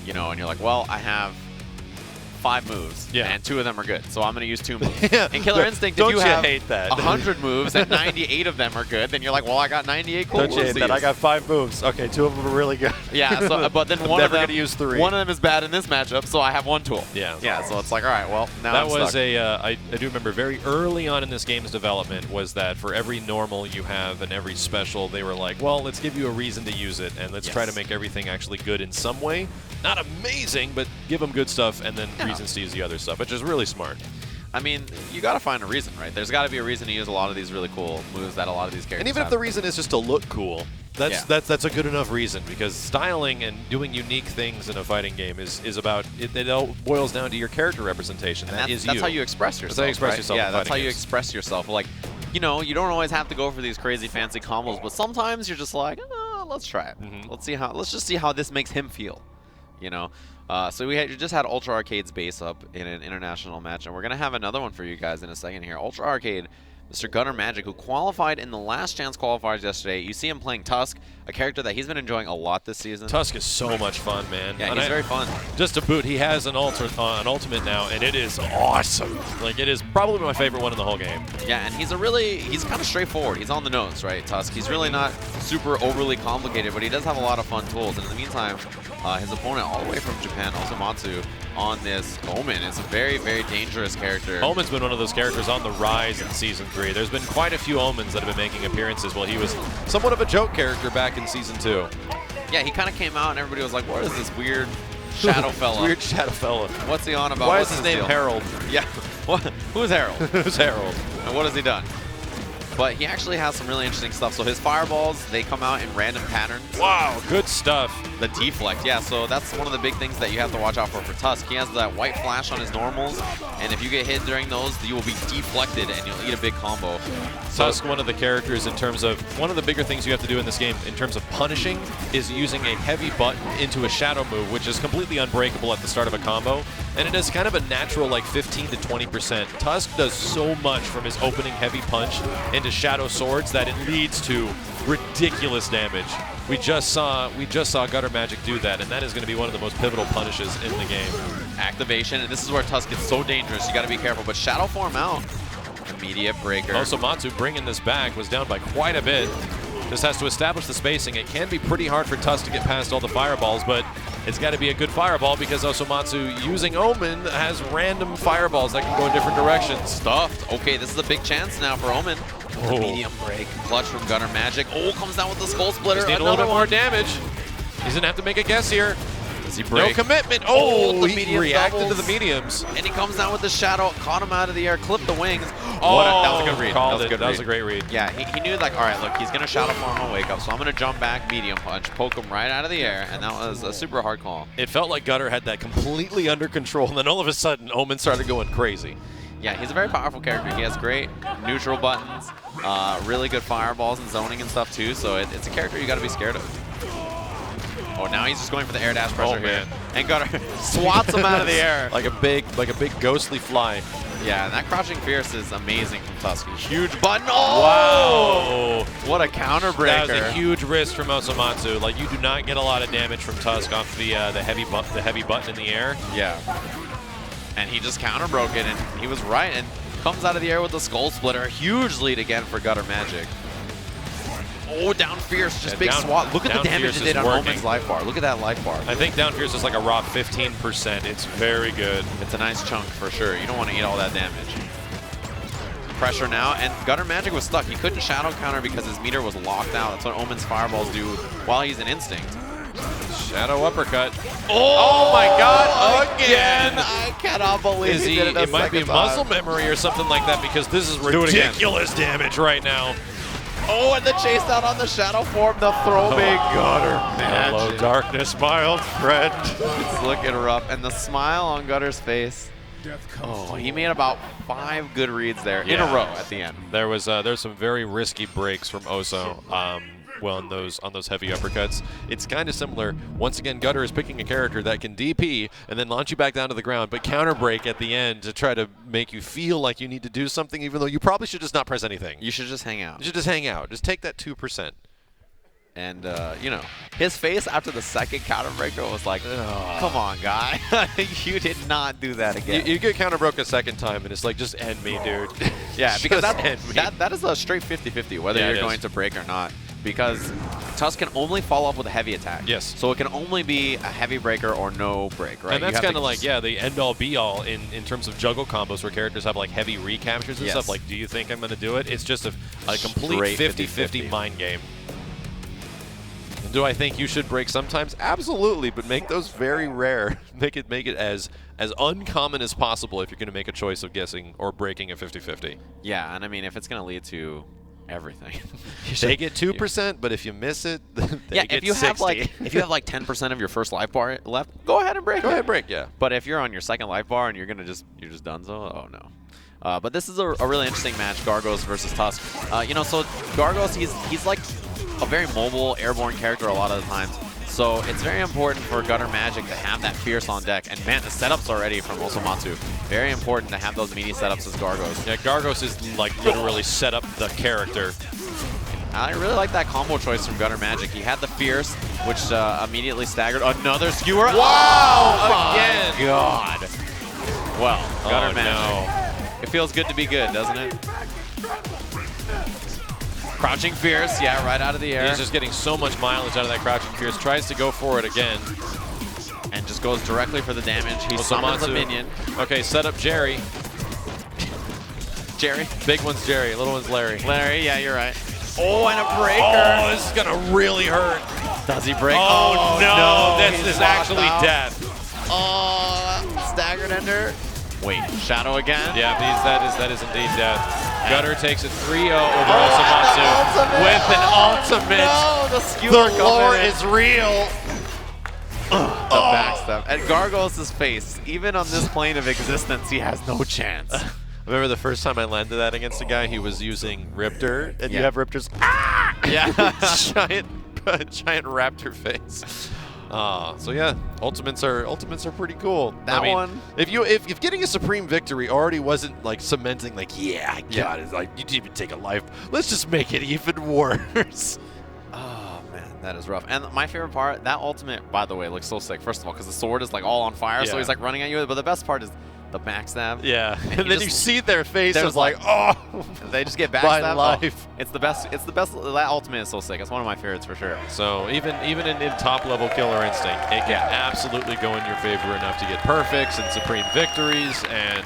you know, and you're like, well, I have 5 moves, and 2 of them are good, so I'm going to use 2 moves. In Killer Instinct, if you have hate that? 100 moves and 98 of them are good, then you're like, well, I got 98 cool Don't moves you hate to that? use. I got 5 moves. Okay, 2 of them are really good. Yeah, so, but then one of them, use 3. one of them is bad in this matchup, so I have 1 tool. Yeah. Yeah, so it's like, all right, well, now that I'm was stuck. I do remember very early on in this game's development was that for every normal you have and every special, they were like, well, let's give you a reason to use it, and let's try to make everything actually good in some way. Not amazing, but give them good stuff and then reasons to use the other stuff, which is really smart. I mean, you got to find a reason, right? There's got to be a reason to use a lot of these really cool moves that a lot of these characters And even have. if the reason is just to look cool, that's a good enough reason, because styling and doing unique things in a fighting game is about it all boils down to your character representation. And that's how you express yourself. That's how you express right? yourself. Yeah, in that's how fighting you games. express yourself. Like, you know, you don't always have to go for these crazy fancy combos, but sometimes you're just like, let's try it. Let's just see how this makes him feel. You know. So we just had Ultra Arcade's base up in an international match, and we're gonna have another one for you guys in a second here. Ultra Arcade, Mr. Gunner Magic, who qualified in the last chance qualifiers yesterday. You see him playing Tusk, a character that he's been enjoying a lot this season. Tusk is so much fun, man. Yeah, and he's very fun. Just to boot, he has an ultimate now, and it is awesome. Like, it is probably my favorite one in the whole game. Yeah, and he's kind of straightforward. He's on the nose, right, Tusk? He's really not super overly complicated, but he does have a lot of fun tools. And in the meantime, his opponent all the way from Japan, Osamats, on this Omen is a very, very dangerous character. Omen's been one of those characters on the rise in Season 3. There's been quite a few Omens that have been making appearances. Well, he was somewhat of a joke character back in Season 2. Yeah, he kind of came out and everybody was like, what is this weird shadow fella? Weird shadow fella. What's he on about? Why What's is his name deal? Harold? Yeah. Who's Harold? Who's Harold? And what has he done? but he actually has some really interesting stuff. So his fireballs, they come out in random patterns. Wow, good stuff. The deflect, yeah, so that's one of the big things that you have to watch out for Tusk. He has that white flash on his normals, and if you get hit during those, you will be deflected and you'll eat a big combo. Tusk, one of the characters in terms of, one of the bigger things you have to do in this game in terms of punishing is using a heavy button into a shadow move, which is completely unbreakable at the start of a combo, and it is kind of a natural like 15 to 20%. Tusk does so much from his opening heavy punch into shadow swords that it leads to ridiculous damage. We just saw Gutter Magic do that, and that is going to be one of the most pivotal punishes in the game. Activation, and this is where Tusk gets so dangerous. You got to be careful, but Shadow Form out. Immediate breaker. Osamats bringing this back, was down by quite a bit. Just has to establish the spacing. It can be pretty hard for Tusk to get past all the fireballs, but it's got to be a good fireball because Osamats, using Omen, has random fireballs that can go in different directions. Stuffed. Okay, this is a big chance now for Omen. Oh. Medium break. Clutch from Gutter Magic. Oh, comes down with the Skull Splitter. Just need a little bit more damage. He's going to have to make a guess here. Does he break? No commitment. Oh, the he medium reacted doubles. to the mediums. And he comes down with the Shadow, caught him out of the air, clipped the wings. Oh, that was a good read. That was a great read. Yeah, he knew, like, all right, look, he's going to Shadow Form on Wake Up, so I'm going to jump back, medium punch, poke him right out of the air, and that was a super hard call. It felt like Gutter had that completely under control, and then all of a sudden, Omen started going crazy. Yeah, he's a very powerful character. He has great neutral buttons, really good fireballs and zoning and stuff, too, so it's a character you got to be scared of. Oh, now he's just going for the air dash pressure here. And Gutter swats him out of the air. Like a big ghostly fly. Yeah, and that crouching fierce is amazing from Tusk. Huge button. Oh! Wow! What a counter breaker. That was a huge risk from Osamats. Like, you do not get a lot of damage from Tusk off the heavy button in the air. Yeah. And he just counter broke it, and he was right, and comes out of the air with the Skull Splitter. A huge lead again for Gutter Magic. Oh, down fierce, just big swat. Look at the damage it did on Omen's life bar. Look at that life bar. I think down fierce is like a raw 15%. It's very good. It's a nice chunk for sure. You don't want to eat all that damage. Pressure now, and Gutter Magic was stuck. He couldn't shadow counter because his meter was locked out. That's what Omen's fireballs do while he's in Instinct. Shadow uppercut. Oh my God! Again! I cannot believe he did it. It might be muscle memory or something like that because this is ridiculous damage right now. Oh, and the chase down on the Shadow Form, the throw big Gutter Magic. Hello, darkness, my old friend. It's looking rough, and the smile on Gutter's face. Oh, he made about 5 good reads there in a row at the end. There's some very risky breaks from Oso. Well, on those heavy uppercuts. It's kind of similar. Once again, Gutter is picking a character that can DP and then launch you back down to the ground, but counter break at the end to try to make you feel like you need to do something, even though you probably should just not press anything. You should just hang out. You should just hang out. Just take that 2%. And, you know, his face after the second counter breaker was like, come on, guy. You did not do that again. You get counter broke a second time, and it's like, just end me, dude. Yeah, because that is a straight 50-50, whether you're going to break or not. Because Tusk can only follow up with a heavy attack. Yes. So it can only be a heavy breaker or no break, right? And that's kind of like, the end-all be-all in terms of juggle combos where characters have like heavy recaptures and stuff. Like, do you think I'm going to do it? It's just a complete 50-50 mind game. And do I think you should break sometimes? Absolutely, but make those very rare. make it as uncommon as possible if you're going to make a choice of guessing or breaking a 50-50. Yeah, and I mean, if it's going to lead to everything. They get 2%, but if you miss it, they get if you 60. have like 10% of your first life bar left, go ahead and break. Go ahead, break, yeah. But if you're on your second life bar and you're just done so, oh no. But this is a really interesting match, Gargos versus Tusk. You know, so Gargos, he's like a very mobile, airborne character a lot of the times. So it's very important for Gutter Magic to have that Fierce on deck. And man, the setups already from Osamats. Very important to have those mini setups as Gargos. Yeah, Gargos is like literally set up the character. I really like that combo choice from Gutter Magic. He had the Fierce, which immediately staggered another skewer. Wow! Again! God. Well, Gutter Magic. No. It feels good to be good, doesn't it? Crouching Fierce, yeah, right out of the air. He's just getting so much mileage out of that Crouching Fierce. Tries to go for it again. And just goes directly for the damage. He summons a minion. Okay, set up Jerry. Jerry? Big one's Jerry, little one's Larry. Larry, yeah, you're right. Oh, and a breaker. Oh, this is going to really hurt. Does he break? Oh, no. This is actually death. Oh, staggered ender. Wait, Shadow again? Yeah, that is indeed death. Gutter takes a 3-0 over with an ultimate. No, the skewer The lore coming in. is real. The backstab. At Gargos' face, even on this plane of existence, he has no chance. I remember the first time I landed that against a guy, he was using Riptor, and you Yeah. have Riptor's giant raptor face. So yeah, ultimates are pretty cool. That I mean, one- if getting a supreme victory already wasn't like cementing, like I got it, like you didn't even take a life. Let's just make it even worse. Oh man, that is rough. And my favorite part, that ultimate, by the way, looks so sick. First of all, because the sword is like all on fire, so Yeah. he's like running at you. But the best part is the backstab. Yeah, and you then just- you see their face there's of like, oh, They just get my backstabbed. life. It's the best. It's the best. That ultimate is so sick. It's one of my favorites for sure. So even in top level Killer Instinct, it can absolutely go in your favor enough to get perfects and supreme victories, and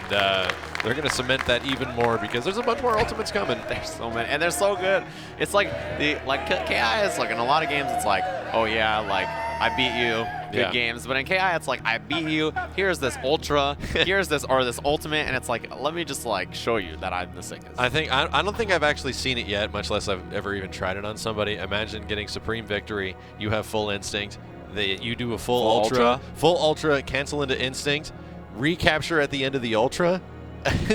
they're gonna cement that even more because there's a bunch more ultimates coming. There's so many, and they're so good. It's like KI is like in a lot of games. It's like, oh yeah, like I beat you. Good games, but in KI it's like I beat you. Here's this ultra. Here's this ultimate, and it's like let me just like show you that I'm the sickest. I don't think I've actually seen it yet, much less I've ever even tried it on somebody. Imagine getting supreme victory. You have full instinct. You do a full ultra, cancel into instinct, recapture at the end of the ultra.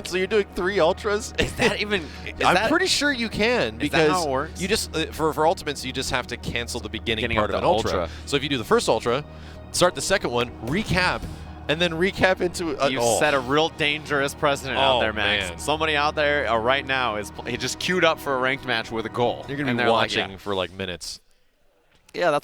So you're doing 3 ultras. Is that even? I'm pretty sure you can because that how it works? you just for ultimates you just have to cancel the beginning part of of the an ultra. ultra. So if you do the first ultra, start the second one, recap, and then recap into You set a real dangerous precedent out there, Max. man. Somebody out there right now he just queued up for a ranked match with a goal. You're gonna And be they're like, watching for like minutes. yeah, that's